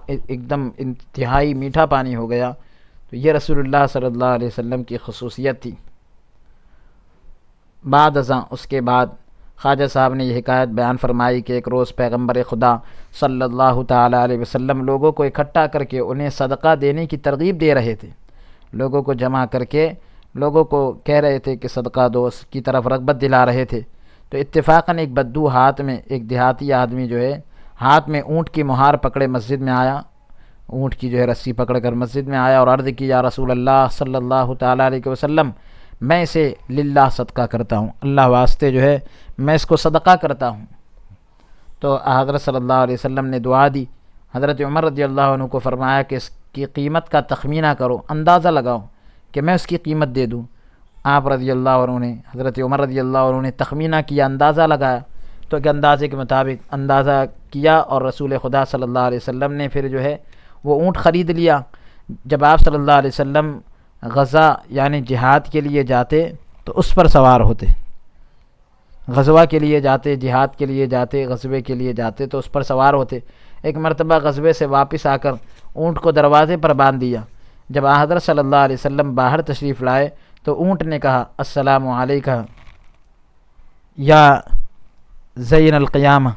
ایک دم انتہائی میٹھا پانی ہو گیا۔ تو یہ رسول اللہ صلی اللہ علیہ وسلم کی خصوصیت تھی۔ بعد ازاں اس کے بعد خواجہ صاحب نے یہ حکایت بیان فرمائی کہ ایک روز پیغمبر خدا صلی اللہ تعالیٰ علیہ وسلم لوگوں کو اکٹھا کر کے انہیں صدقہ دینے کی ترغیب دے رہے تھے، لوگوں کو جمع کر کے لوگوں کو کہہ رہے تھے کہ صدقہ دو، اس کی طرف رغبت دلا رہے تھے۔ تو اتفاقاً ایک بدو ہاتھ میں، ایک دیہاتی آدمی جو ہے ہاتھ میں اونٹ کی مہار پکڑے مسجد میں آیا، اونٹ کی جو ہے رسی پکڑ کر مسجد میں آیا اور عرض کی یا رسول اللہ صلی اللہ تعالیٰ علیہ وسلم، میں اسے للہ صدقہ کرتا ہوں، اللہ واسطے جو ہے میں اس کو صدقہ کرتا ہوں۔ تو حضرت صلی اللہ علیہ وسلم نے دعا دی۔ حضرت عمر رضی اللہ عنہ کو فرمایا کہ اس کی قیمت کا تخمینہ کرو، اندازہ لگاؤ کہ میں اس کی قیمت دے دوں۔ آپ رضی اللہ عنہ نے، حضرت عمر رضی اللہ عنہ نے تخمینہ کیا، اندازہ لگایا، تو کہ اندازے کے مطابق اندازہ کیا اور رسول خدا صلی اللہ علیہ وسلم نے پھر جو ہے وہ اونٹ خرید لیا۔ جب آپ صلی اللہ علیہ وسلم غزہ یعنی جہاد کے لیے جاتے تو اس پر سوار ہوتے، غزوہ کے لیے جاتے، جہاد کے لیے جاتے، غزوے کے لیے جاتے تو اس پر سوار ہوتے۔ ایک مرتبہ غزوے سے واپس آ کر اونٹ کو دروازے پر باندھ دیا۔ جب حضرت صلی اللہ علیہ وسلم باہر تشریف لائے تو اونٹ نے کہا السلام علیکہ یا زین القیامہ،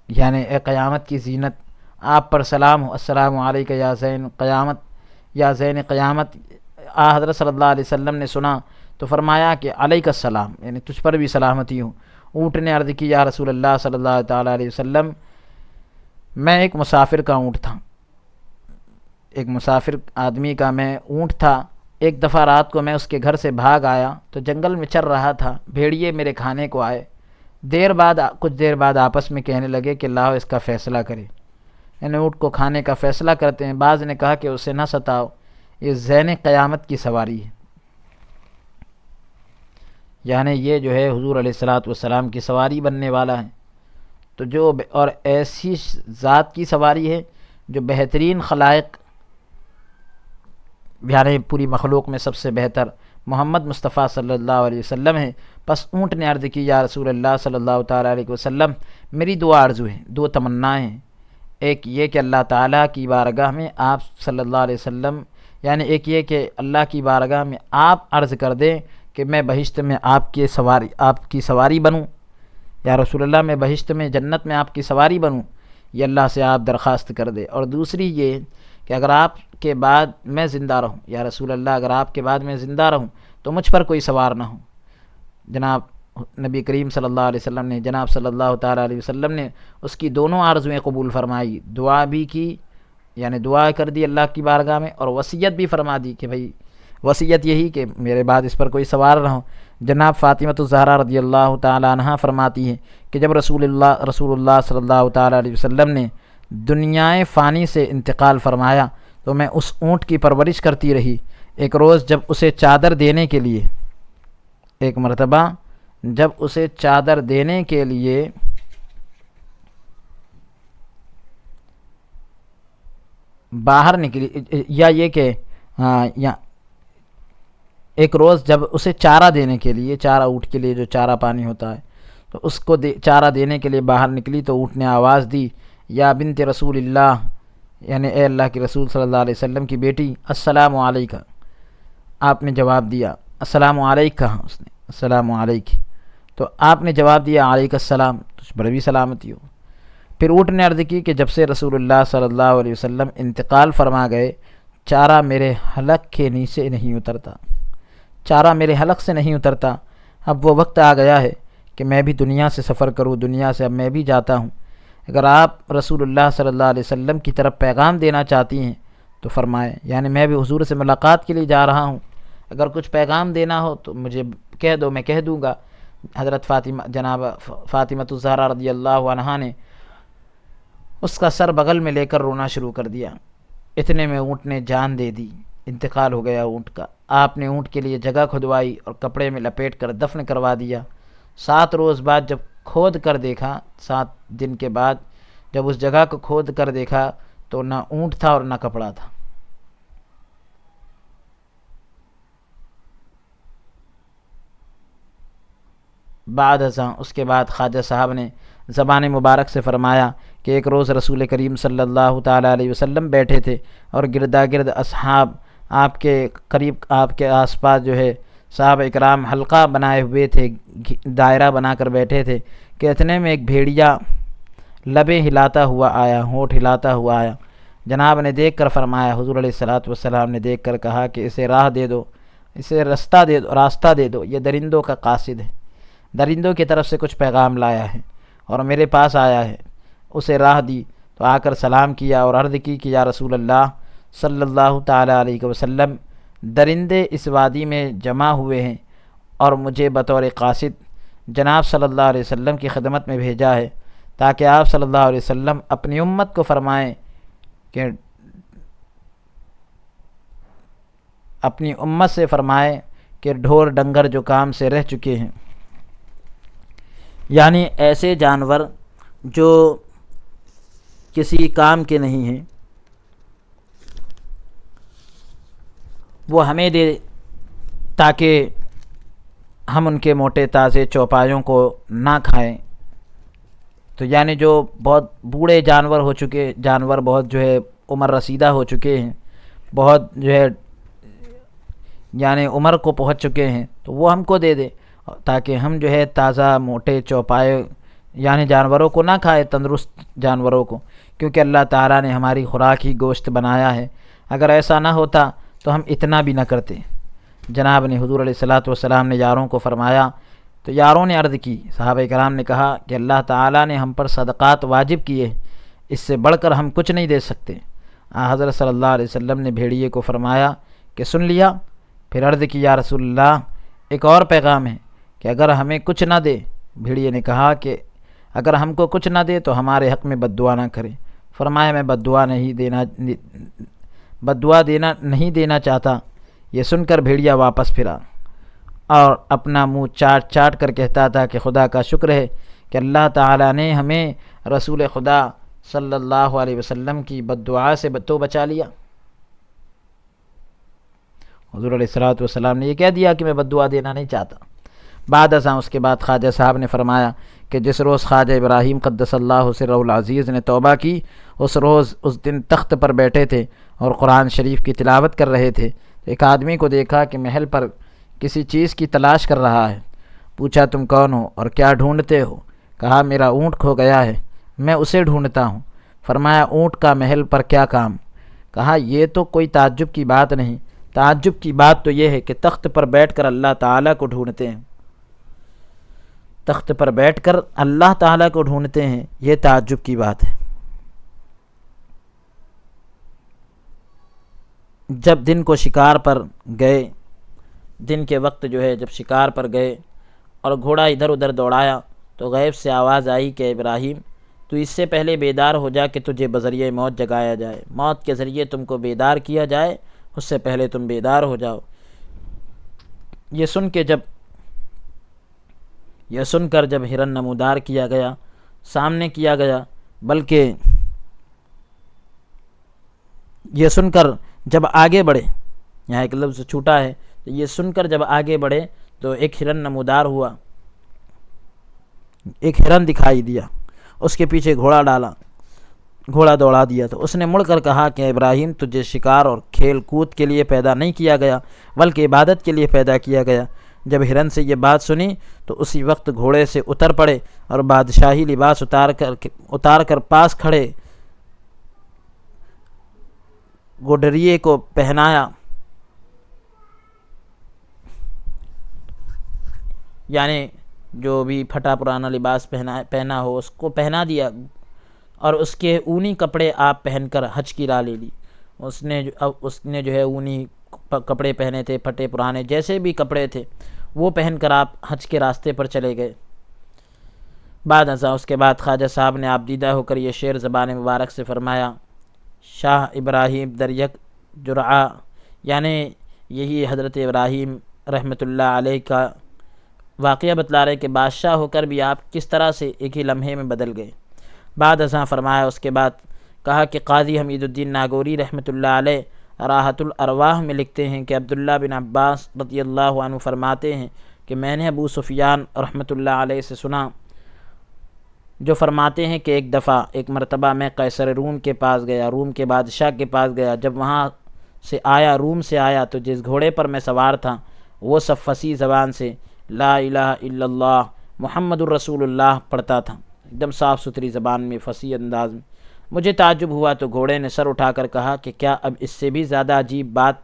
یعنی اے قیامت کی زینت، آپ پر سلام ہو، السلام علیکہ یا زین قیامت، یا زین قیامت۔ حضرت صلی اللہ علیہ وسلم نے سنا تو فرمایا کہ علیک السلام، یعنی تجھ پر بھی سلامتی ہو۔ اونٹ نے عرض کی یا رسول اللہ صلی اللہ تعالیٰ علیہ وسلم، میں ایک مسافر کا اونٹ تھا، ایک مسافر آدمی کا میں اونٹ تھا۔ ایک دفعہ رات کو میں اس کے گھر سے بھاگ آیا تو جنگل میں چر رہا تھا، بھیڑیے میرے کھانے کو آئے، کچھ دیر بعد آپس میں کہنے لگے کہ لاؤ اس کا فیصلہ کرے، یعنی اونٹ کو کھانے کا فیصلہ کرتے ہیں۔ بعض نے کہا کہ اسے نہ ستاؤ، یہ زین قیامت کی سواری ہے، یعنی یہ جو ہے حضور علیہ الصلوۃ والسلام کی سواری بننے والا ہے۔ تو جو اور ایسی ذات کی سواری ہے جو بہترین خلائق، یعنی پوری مخلوق میں سب سے بہتر محمد مصطفیٰ صلی اللہ علیہ وسلم ہے۔ پس اونٹ نے عرض کی یا رسول اللہ صلی اللہ تعالیٰ علیہ وسلم، میری دو آرزو ہیں، دو تمنائیں ہیں۔ ایک یہ کہ اللہ تعالیٰ کی بارگاہ میں آپ صلی اللہ علیہ وسلم، یعنی ایک یہ کہ اللہ کی بارگاہ میں آپ عرض کر دیں کہ میں بہشت میں آپ کی سواری بنوں، یا رسول اللہ میں بہشت میں جنت میں آپ کی سواری بنوں، یہ اللہ سے آپ درخواست کر دے۔ اور دوسری یہ کہ اگر آپ کے بعد میں زندہ رہوں، یا رسول اللہ اگر آپ کے بعد میں زندہ رہوں تو مجھ پر کوئی سوار نہ ہو۔ جناب نبی کریم صلی اللہ علیہ وسلم نے، جناب صلی اللہ تعالیٰ علیہ وسلم نے اس کی دونوں آرزویں قبول فرمائی، دعا بھی کی، یعنی دعا کر دی اللہ کی بارگاہ میں، اور وصیت بھی فرما دی کہ بھئی وصیت یہی کہ میرے بعد اس پر کوئی سوار نہ ہو۔ جناب فاطمہ الزہرا رضی اللہ تعالیٰ عنہا فرماتی ہیں کہ جب رسول اللہ صلی اللہ تعالیٰ علیہ وسلم نے دنیائے فانی سے انتقال فرمایا تو میں اس اونٹ کی پرورش کرتی رہی۔ ایک روز جب اسے چادر دینے کے لیے، ایک مرتبہ جب اسے چادر دینے کے لیے باہر نکلی، یا یہ کہ ایک روز جب اسے چارہ دینے کے لیے، چارہ اونٹ کے لیے جو چارہ پانی ہوتا ہے، تو اس کو چارہ دینے کے لیے باہر نکلی تو اونٹ نے آواز دی یا بنت رسول اللہ، یعنی اے اللہ کے رسول صلی اللہ علیہ وسلم کی بیٹی، السلام علیکہ۔ آپ نے جواب دیا السلام علیکہ، اس نے السلام علیکہ، تو آپ نے جواب دیا علیک السلام، تجھ پر بھی سلامتی ہو۔ پھر اونٹ نے عرض کی کہ جب سے رسول اللہ صلی اللہ علیہ وسلم انتقال فرما گئے، چارہ میرے حلق کے نیچے نہیں اترتا، چارہ میرے حلق سے نہیں اترتا۔ اب وہ وقت آ گیا ہے کہ میں بھی دنیا سے سفر کروں، دنیا سے اب میں بھی جاتا ہوں۔ اگر آپ رسول اللہ صلی اللہ علیہ وسلم کی طرف پیغام دینا چاہتی ہیں تو فرمائیں، یعنی میں بھی حضور سے ملاقات کے لیے جا رہا ہوں، اگر کچھ پیغام دینا ہو تو مجھے کہہ دو، میں کہہ دوں گا۔ حضرت جناب فاطمہ الزہرا رضی اللہ عنہا نے اس کا سر بغل میں لے کر رونا شروع کر دیا۔ اتنے میں اونٹ نے جان دے دی، انتقال ہو گیا اونٹ کا۔ آپ نے اونٹ کے لیے جگہ کھدوائی اور کپڑے میں لپیٹ کر دفن کروا دیا۔ 7 روز بعد جب کھود کر دیکھا، 7 دن کے بعد جب اس جگہ کو کھود کر دیکھا تو نہ اونٹ تھا اور نہ کپڑا تھا۔ بعد ازاں اس کے بعد خواجہ صاحب نے زبان مبارک سے فرمایا کہ ایک روز رسول کریم صلی اللہ تعالیٰ علیہ وسلم بیٹھے تھے اور گردا گرد اصحاب آپ کے قریب، آپ کے آس پاس جو ہے صحابہ اکرام حلقہ بنائے ہوئے تھے، دائرہ بنا کر بیٹھے تھے کہ اتنے میں ایک بھیڑیا لبیں ہلاتا ہوا آیا، ہونٹ ہلاتا ہوا آیا۔ جناب نے دیکھ کر فرمایا، حضور علیہ الصلوۃ والسلام نے دیکھ کر کہا کہ اسے راہ دے دو، اسے راستہ دے دو، یہ درندوں کا قاصد ہے، درندوں کی طرف سے کچھ پیغام لایا ہے اور میرے پاس آیا ہے۔ اسے راہ دی تو آ کر سلام کیا اور عرض کی کہ یا رسول اللہ صلی اللہ تعالیٰ علیہ وسلم، درندے اس وادی میں جمع ہوئے ہیں اور مجھے بطور قاصد جناب صلی اللہ علیہ وسلم کی خدمت میں بھیجا ہے تاکہ آپ صلی اللہ علیہ وسلم اپنی امت کو فرمائیں کہ اپنی امت سے فرمائیں کہ ڈھور ڈنگر جو کام سے رہ چکے ہیں، یعنی ایسے جانور جو کسی کام کے نہیں ہیں، وہ ہمیں دے تاکہ ہم ان کے موٹے تازے چوپایوں کو نہ کھائیں۔ تو یعنی جو بہت بوڑھے جانور ہو چکے، جانور بہت جو ہے عمر رسیدہ ہو چکے ہیں، بہت جو ہے یعنی عمر کو پہنچ چکے ہیں، تو وہ ہم کو دے دے تاکہ ہم جو ہے تازہ موٹے چوپائے یعنی جانوروں کو نہ کھائے، تندرست جانوروں کو، کیونکہ اللہ تعالیٰ نے ہماری خوراک ہی گوشت بنایا ہے۔ اگر ایسا نہ ہوتا تو ہم اتنا بھی نہ کرتے۔ جناب نے حضور علیہ الصلوۃ والسلام نے یاروں کو فرمایا تو یاروں نے عرض کی، صحابہ کرام نے کہا کہ اللہ تعالیٰ نے ہم پر صدقات واجب کیے، اس سے بڑھ کر ہم کچھ نہیں دے سکتے۔ حضرت صلی اللہ علیہ وسلم نے بھیڑیے کو فرمایا کہ سن لیا؟ پھر عرض کی یا رسول اللہ ایک اور پیغام ہے کہ اگر ہمیں کچھ نہ دے، بھیڑیے نے کہا کہ اگر ہم کو کچھ نہ دے تو ہمارے حق میں بد دعا نہ کرے۔ فرمایا میں بد دعا نہیں دینا چاہتا۔ یہ سن کر بھیڑیا واپس پھرا اور اپنا منہ چاٹ چاٹ کر کہتا تھا کہ خدا کا شکر ہے کہ اللہ تعالیٰ نے ہمیں رسول خدا صلی اللہ علیہ وسلم کی بد دعا سے تو بچا لیا۔ حضور علیہ الصلوۃ والسلام نے یہ کہہ دیا کہ میں بد دعا دینا نہیں چاہتا۔ بعد ازاں اس کے بعد خواجہ صاحب نے فرمایا کہ جس روز خواجہ ابراہیم قدس اللہ سرہ العزیز نے توبہ کی، اس روز اس دن تخت پر بیٹھے تھے اور قرآن شریف کی تلاوت کر رہے تھے۔ ایک آدمی کو دیکھا کہ محل پر کسی چیز کی تلاش کر رہا ہے۔ پوچھا تم کون ہو اور کیا ڈھونڈتے ہو؟ کہا میرا اونٹ کھو گیا ہے، میں اسے ڈھونڈتا ہوں۔ فرمایا اونٹ کا محل پر کیا کام؟ کہا یہ تو کوئی تعجب کی بات نہیں، تعجب کی بات تو یہ ہے کہ تخت پر بیٹھ کر اللہ تعالیٰ کو ڈھونڈتے ہیں، تخت پر بیٹھ کر اللہ تعالیٰ کو ڈھونڈتے ہیں، یہ تعجب کی بات ہے۔ جب دن کو شکار پر گئے، دن کے وقت جو ہے جب شکار پر گئے اور گھوڑا ادھر ادھر دوڑایا تو غیب سے آواز آئی کہ ابراہیم تو اس سے پہلے بیدار ہو جا کہ تجھے بذریعہ موت جگایا جائے، موت کے ذریعے تم کو بیدار کیا جائے، اس سے پہلے تم بیدار ہو جاؤ۔ یہ سن کر جب ہرن نمودار کیا گیا، سامنے کیا گیا، بلکہ یہ سن کر جب آگے بڑھے، یہاں ایک لفظ چھوٹا ہے، تو یہ سن کر جب آگے بڑھے تو ایک ہرن نمودار ہوا، ایک ہرن دکھائی دیا، اس کے پیچھے گھوڑا ڈالا، گھوڑا دوڑا دیا، تو اس نے مڑ کر کہا کہ ابراہیم تجھے شکار اور کھیل کود کے لیے پیدا نہیں کیا گیا بلکہ عبادت کے لیے پیدا کیا گیا۔ جب ہرن سے یہ بات سنی تو اسی وقت گھوڑے سے اتر پڑے اور بادشاہی لباس اتار کر پاس کھڑے گوڈریے کو پہنایا، یعنی جو بھی پھٹا پرانا لباس پہنا ہو اس کو پہنا دیا، اور اس کے اونی کپڑے آپ پہن کر حج کی راہ لے لی۔ اس نے جو ہے اونی کپڑے پہنے تھے، پھٹے پرانے جیسے بھی کپڑے تھے وہ پہن کر آپ حج کے راستے پر چلے گئے۔ بعد ازاں اس کے بعد خواجہ صاحب نے آپ دیدہ ہو کر یہ شعر زبان مبارک سے فرمایا، شاہ ابراہیم در یک جرعہ، یعنی یہی حضرت ابراہیم رحمۃ اللہ علیہ کا واقعہ بتلا رہے کہ بادشاہ ہو کر بھی آپ کس طرح سے ایک ہی لمحے میں بدل گئے۔ بعد ازاں فرمایا اس کے بعد کہا کہ قاضی حمید الدین ناگوری رحمۃ اللہ علیہ راحت الارواح میں لکھتے ہیں کہ عبداللہ بن عباس رضی اللہ عنہ فرماتے ہیں کہ میں نے ابو سفیان رحمۃ اللہ علیہ سے سنا جو فرماتے ہیں کہ ایک مرتبہ میں قیصر روم کے پاس گیا، روم کے بادشاہ کے پاس گیا، جب وہاں سے آیا، روم سے آیا، تو جس گھوڑے پر میں سوار تھا وہ سب فصیح زبان سے لا الہ الا اللہ محمد الرسول اللہ پڑھتا تھا، ایک دم صاف ستھری زبان میں، فصیح انداز میں۔ مجھے تعجب ہوا تو گھوڑے نے سر اٹھا کر کہا کہ کیا اب اس سے بھی زیادہ عجیب بات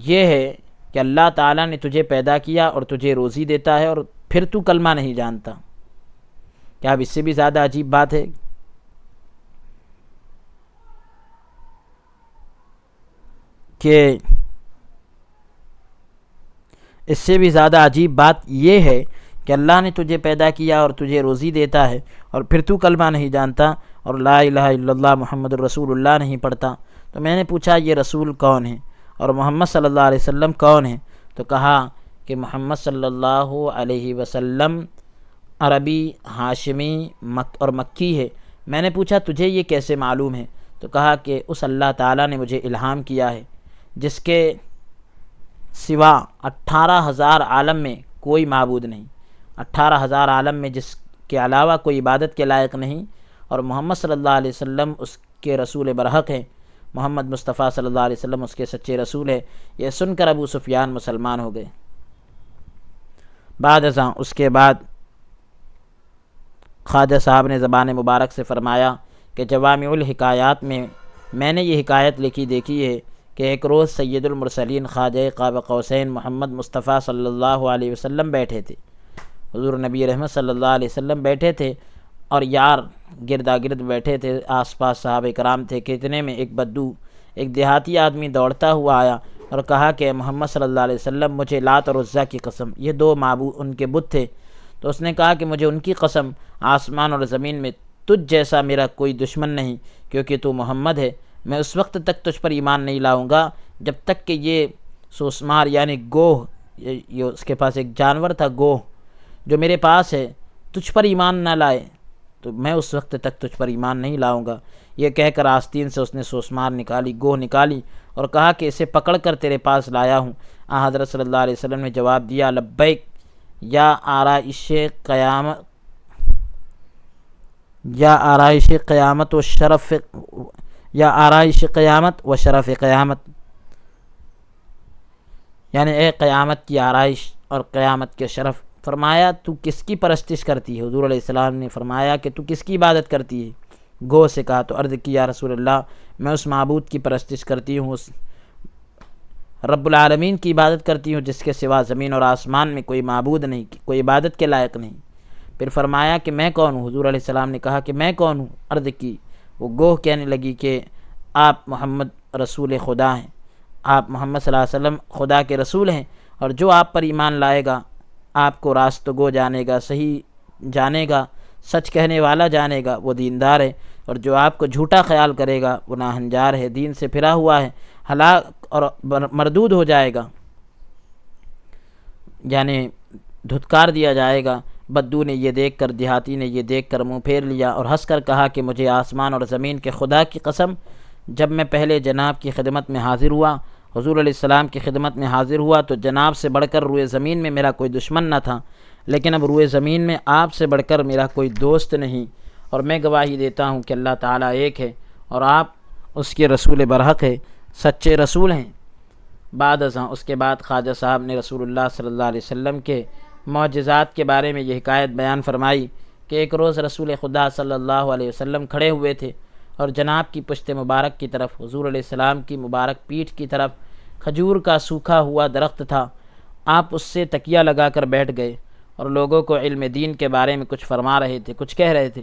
یہ ہے کہ اللہ تعالیٰ نے تجھے پیدا کیا اور تجھے روزی دیتا ہے اور پھر تو کلمہ نہیں جانتا؟ کیا اب اس سے بھی زیادہ عجیب بات ہے؟ کہ اس سے بھی زیادہ عجیب بات یہ ہے کہ اللہ نے تجھے پیدا کیا اور تجھے روزی دیتا ہے اور پھر تو کلمہ نہیں جانتا اور لا الہ الا اللہ محمد الرسول اللہ نہیں پڑھتا۔ تو میں نے پوچھا یہ رسول کون ہے اور محمد صلی اللہ علیہ وسلم کون ہے؟ تو کہا کہ محمد صلی اللہ علیہ وسلم عربی، ہاشمی اور مکی ہے۔ میں نے پوچھا تجھے یہ کیسے معلوم ہے؟ تو کہا کہ اس اللہ تعالیٰ نے مجھے الہام کیا ہے جس کے سوا 18,000 عالم میں کوئی معبود نہیں، 18,000 عالم میں جس کے علاوہ کوئی عبادت کے لائق نہیں، اور محمد صلی اللہ علیہ وسلم اس کے رسول برحق ہیں، محمد مصطفیٰ صلی اللہ علیہ وسلم اس کے سچے رسول ہے۔ یہ سن کر ابو سفیان مسلمان ہو گئے۔ بعد ازاں اس کے بعد خواجہ صاحب نے زبان مبارک سے فرمایا کہ جوامع الحکایات میں نے یہ حکایت لکھی دیکھی ہے کہ ایک روز سید المرسلین خواجہ قاب قوسین محمد مصطفیٰ صلی اللہ علیہ وسلم بیٹھے تھے، حضور نبی رحمت صلی اللہ علیہ وسلم بیٹھے تھے اور یار گردا گرد بیٹھے تھے، آس پاس صحابہ کرام تھے کہ اتنے میں ایک بدو، ایک دیہاتی آدمی دوڑتا ہوا آیا اور کہا کہ محمد صلی اللہ علیہ وسلم مجھے لات اور عزیٰ کی قسم، یہ دو معبود ان کے بت تھے، تو اس نے کہا کہ مجھے ان کی قسم، آسمان اور زمین میں تجھ جیسا میرا کوئی دشمن نہیں، کیونکہ تو محمد ہے، میں اس وقت تک تجھ پر ایمان نہیں لاؤں گا جب تک کہ یہ سوسمار یعنی گوہ، یہ اس کے پاس ایک جانور تھا گوہ جو میرے پاس ہے، تجھ پر ایمان نہ لائے تو میں اس وقت تک تجھ پر ایمان نہیں لاؤں گا۔ یہ کہہ کر آستین سے اس نے سوسمار نکالی، گوہ نکالی اور کہا کہ اسے پکڑ کر تیرے پاس لایا ہوں۔ حضرت صلی اللہ علیہ وسلم نے جواب دیا، لبیک یا آرائش قیامت و شرف، یا آرائش قیامت و شرف قیامت، یعنی اے قیامت کی آرائش اور قیامت کے شرف۔ فرمایا تو کس کی پرستش کرتی ہے؟ حضور علیہ السلام نے فرمایا کہ تو کس کی عبادت کرتی ہے؟ گو سے کہا تو عرض کی، یا رسول اللہ میں اس معبود کی پرستش کرتی ہوں، اس رب العالمین کی عبادت کرتی ہوں جس کے سوا زمین اور آسمان میں کوئی معبود نہیں، کوئی عبادت کے لائق نہیں۔ پھر فرمایا کہ میں کون ہوں؟ حضور علیہ السلام نے کہا کہ میں کون ہوں؟ عرض کی، وہ گوہ کہنے لگی کہ آپ محمد رسول خدا ہیں، آپ محمد صلی اللہ علیہ وسلم خدا کے رسول ہیں، اور جو آپ پر ایمان لائے گا آپ کو راست گو جانے گا، صحیح جانے گا، سچ کہنے والا جانے گا، وہ دیندار ہے، اور جو آپ کو جھوٹا خیال کرے گا وہ ناہنجار ہے، دین سے پھرا ہوا ہے، ہلاک اور مردود ہو جائے گا، یعنی دھتکار دیا جائے گا۔ بدو نے یہ دیکھ کر، دیہاتی نے یہ دیکھ کر منہ پھیر لیا اور ہنس کر کہا کہ مجھے آسمان اور زمین کے خدا کی قسم، جب میں پہلے جناب کی خدمت میں حاضر ہوا، حضور علیہ السلام کی خدمت میں حاضر ہوا، تو جناب سے بڑھ کر روئے زمین میں میرا کوئی دشمن نہ تھا، لیکن اب روئے زمین میں آپ سے بڑھ کر میرا کوئی دوست نہیں، اور میں گواہی دیتا ہوں کہ اللہ تعالیٰ ایک ہے اور آپ اس کے رسول برحق ہے، سچے رسول ہیں۔ بعد ازاں اس کے بعد خواجہ صاحب نے رسول اللہ صلی اللہ علیہ وسلم کے معجزات کے بارے میں یہ حکایت بیان فرمائی کہ ایک روز رسول خدا صلی اللہ علیہ وسلم کھڑے ہوئے تھے اور جناب کی پشت مبارک کی طرف، حضور علیہ السلام کی مبارک پیٹھ کی طرف کھجور کا سوکھا ہوا درخت تھا، آپ اس سے تکیہ لگا کر بیٹھ گئے اور لوگوں کو علم دین کے بارے میں کچھ فرما رہے تھے، کچھ کہہ رہے تھے۔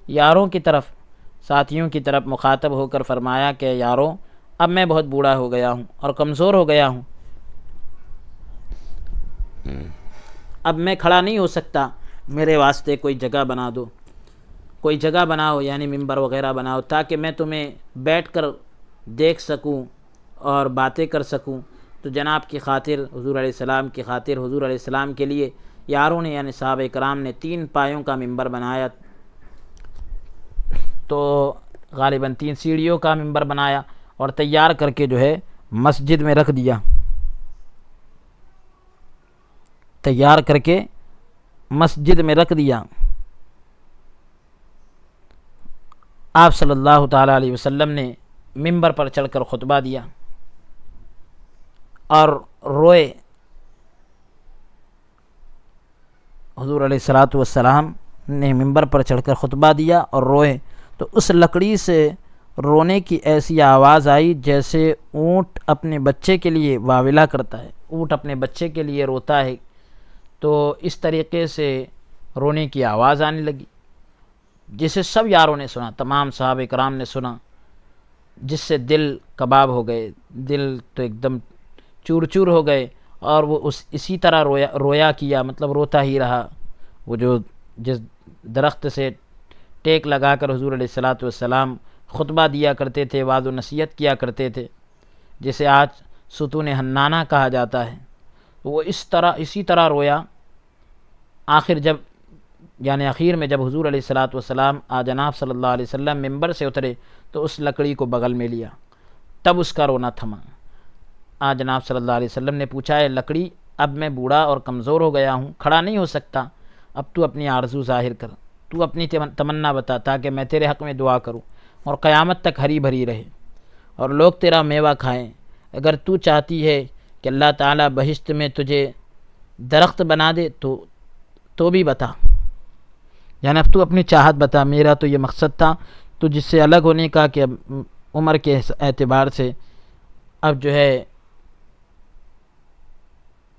یاروں کی طرف، ساتھیوں کی طرف مخاطب ہو کر فرمایا کہ یاروں، اب میں بہت بوڑھا ہو گیا ہوں اور کمزور ہو گیا ہوں، اب میں کھڑا نہیں ہو سکتا، میرے واسطے کوئی جگہ بنا دو، کوئی جگہ بناؤ، یعنی ممبر وغیرہ بناؤ، تاکہ میں تمہیں بیٹھ کر دیکھ سکوں اور باتیں کر سکوں۔ تو جناب کی خاطر، حضور علیہ السلام کی خاطر، حضور علیہ السلام کے لیے یاروں نے، یعنی صحابہ کرام نے 3 پایوں کا ممبر بنایا، تو غالباً 3 سیڑھیوں کا ممبر بنایا اور تیار کر کے جو ہے مسجد میں رکھ دیا، تیار کر کے مسجد میں رکھ دیا۔ آپ صلی اللہ تعالیٰ علیہ وسلم نے ممبر پر چڑھ کر خطبہ دیا اور روئے، حضور علیہ الصلاۃ والسلام نے ممبر پر چڑھ کر خطبہ دیا اور روئے، تو اس لکڑی سے رونے کی ایسی آواز آئی جیسے اونٹ اپنے بچے کے لیے واویلا کرتا ہے، اونٹ اپنے بچے کے لیے روتا ہے، تو اس طریقے سے رونے کی آواز آنے لگی، جسے سب یاروں نے سنا، تمام صحابہ کرام نے سنا، جس سے دل کباب ہو گئے، دل تو ایک دم چور چور ہو گئے، اور وہ اسی طرح رویا کیا، مطلب روتا ہی رہا۔ وہ جو جس درخت سے ٹیک لگا کر حضور علیہ الصلاۃ والسلام خطبہ دیا کرتے تھے، وعظ و نصیحت کیا کرتے تھے، جسے آج ستون حنانہ کہا جاتا ہے، وہ اسی طرح رویا۔ آخر میں جب حضور علیہ الصلاۃ والسلام جناب صلی اللہ علیہ وسلم ممبر سے اترے تو اس لکڑی کو بغل میں لیا، تب اس کا رونا تھما۔ جناب صلی اللہ علیہ وسلم نے پوچھا، اے لکڑی، اب میں بوڑھا اور کمزور ہو گیا ہوں، کھڑا نہیں ہو سکتا، اب تو اپنی آرزو ظاہر کر، تو اپنی تمنا بتا تاکہ میں تیرے حق میں دعا کروں اور قیامت تک ہری بھری رہے اور لوگ تیرا میوہ کھائیں۔ اگر تو چاہتی ہے کہ اللہ تعالیٰ بہشت میں تجھے درخت بنا دے تو بھی بتا، یعنی اب تو اپنی چاہت بتا، میرا تو یہ مقصد تھا تو جس سے الگ ہونے کا کہ اب عمر کے اعتبار سے اب جو ہے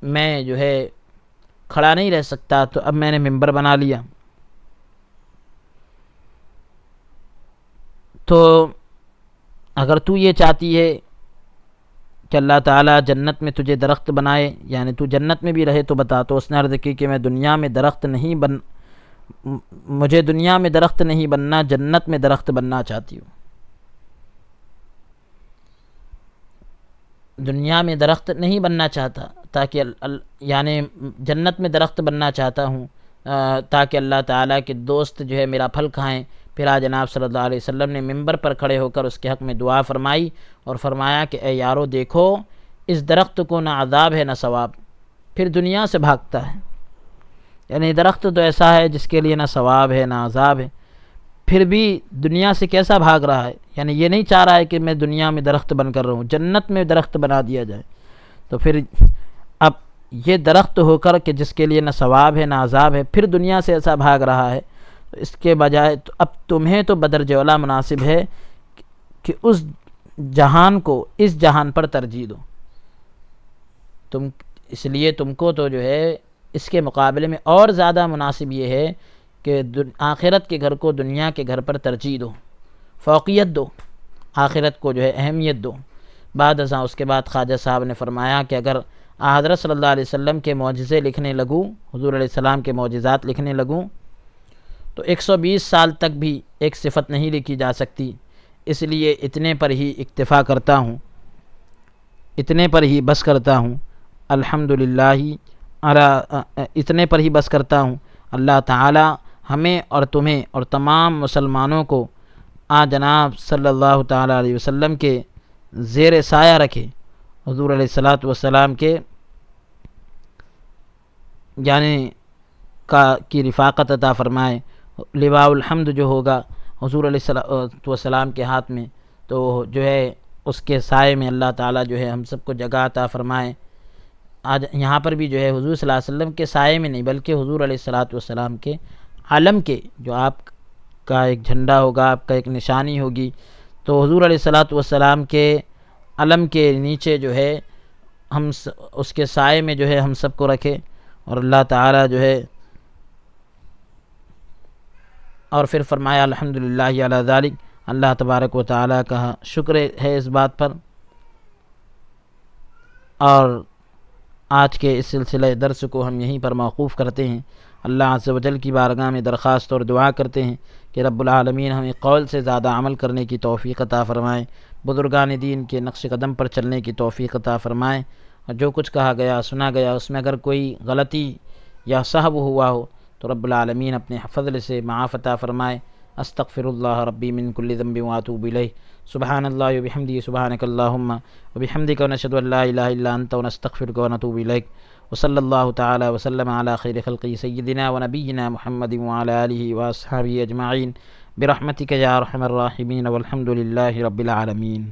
میں جو ہے کھڑا نہیں رہ سکتا، تو اب میں نے ممبر بنا لیا۔ تو اگر تو یہ چاہتی ہے کہ اللہ تعالیٰ جنت میں تجھے درخت بنائے، یعنی تو جنت میں بھی رہے، تو بتا۔ تو اس نے عرض کی کہ میں مجھے دنیا میں درخت نہیں بننا، جنت میں درخت بننا چاہتی ہوں، دنیا میں درخت نہیں بننا چاہتا، تاکہ یعنی جنت میں درخت بننا چاہتا ہوں، تاکہ اللہ تعالیٰ کے دوست جو ہے میرا پھل کھائیں، پھر آج جناب صلی اللہ علیہ وسلم نے منبر پر کھڑے ہو کر اس کے حق میں دعا فرمائی اور فرمایا کہ اے یارو دیکھو اس درخت کو نہ عذاب ہے نہ ثواب، پھر دنیا سے بھاگتا ہے، یعنی درخت تو ایسا ہے جس کے لیے نہ ثواب ہے نہ عذاب ہے، پھر بھی دنیا سے کیسا بھاگ رہا ہے، یعنی یہ نہیں چاہ رہا ہے کہ میں دنیا میں درخت بن کر رہوں، جنت میں درخت بنا دیا جائے، تو پھر اب یہ درخت ہو کر کہ جس کے لیے نہ ثواب ہے نہ عذاب ہے، پھر دنیا سے ایسا بھاگ رہا ہے، تو اس کے بجائے اب تمہیں تو بدرجہ اولیٰ مناسب ہے کہ اس جہان کو اس جہان پر ترجیح دو، اس لیے تم کو تو جو ہے اس کے مقابلے میں اور زیادہ مناسب یہ ہے کہ آخرت کے گھر کو دنیا کے گھر پر ترجیح دو، فوقیت دو، آخرت کو جو ہے اہمیت دو۔ بعد ازاں اس کے بعد خواجہ صاحب نے فرمایا کہ اگر حضرت صلی اللہ علیہ وسلم کے معجزے لکھنے لگوں، حضور علیہ السلام کے معجزات لکھنے لگوں تو 120 سال تک بھی ایک صفت نہیں لکھی جا سکتی، اس لیے اتنے پر ہی اکتفا کرتا ہوں، اتنے پر ہی بس کرتا ہوں، الحمدللہ اتنے پر ہی بس کرتا ہوں۔ اللہ تعالی ہمیں اور تمہیں اور تمام مسلمانوں کو جناب صلی اللہ تعالی علیہ وسلم کے زیر سایہ رکھے، حضور علیہ الصلاۃ والسلام کے یعنی کی رفاقت عطا فرمائے۔ لواء الحمد جو ہوگا حضور علیہ الصلاۃ والسلام کے ہاتھ میں، تو جو ہے اس کے سائے میں اللہ تعالیٰ جو ہے ہم سب کو جگہ عطا فرمائے۔ آج یہاں پر بھی جو ہے حضور صلی اللہ علیہ وسلم کے سائے میں نہیں بلکہ حضور علیہ الصلاۃ والسلام کے علم کے، جو آپ کا ایک جھنڈا ہوگا، آپ کا ایک نشانی ہوگی، تو حضور علیہ الصلاۃ والسلام کے علم کے نیچے جو ہے ہم اس کے سائے میں جو ہے ہم سب کو رکھے، اور اللہ تعالیٰ جو ہے اور پھر فرمایا الحمدللہ علی ذالک، اللہ تبارک و تعالیٰ کا شکر ہے اس بات پر۔ اور آج کے اس سلسلہ درس کو ہم یہیں پر موقوف کرتے ہیں۔ اللہ عز و جل کی بارگاہ میں درخواست اور دعا کرتے ہیں کہ رب العالمین ہمیں قول سے زیادہ عمل کرنے کی توفیق عطا فرمائے، بزرگان دین کے نقش قدم پر چلنے کی توفیق عطا فرمائے، اور جو کچھ کہا گیا سنا گیا اس میں اگر کوئی غلطی یا سہو ہوا ہو تو رب العالمین اپنے فضل سے معاف عطا فرمائے۔ استغفر اللہ ربی من کل ذنب واتوب الیہ، سبحان اللہ وبحمدہ، سبحانک اللہم وبحمدک، ونشہد ان لا الہ الا انت، ونستغفرک ونتوب الیک، وصلی اللہ تعالی وسلم علی خیر خلقہ سیدنا ونبینا محمد وعلی آلہ واصحابہ اجمعین برحمتک یا ارحم الراحمین، والحمد للہ رب العالمین۔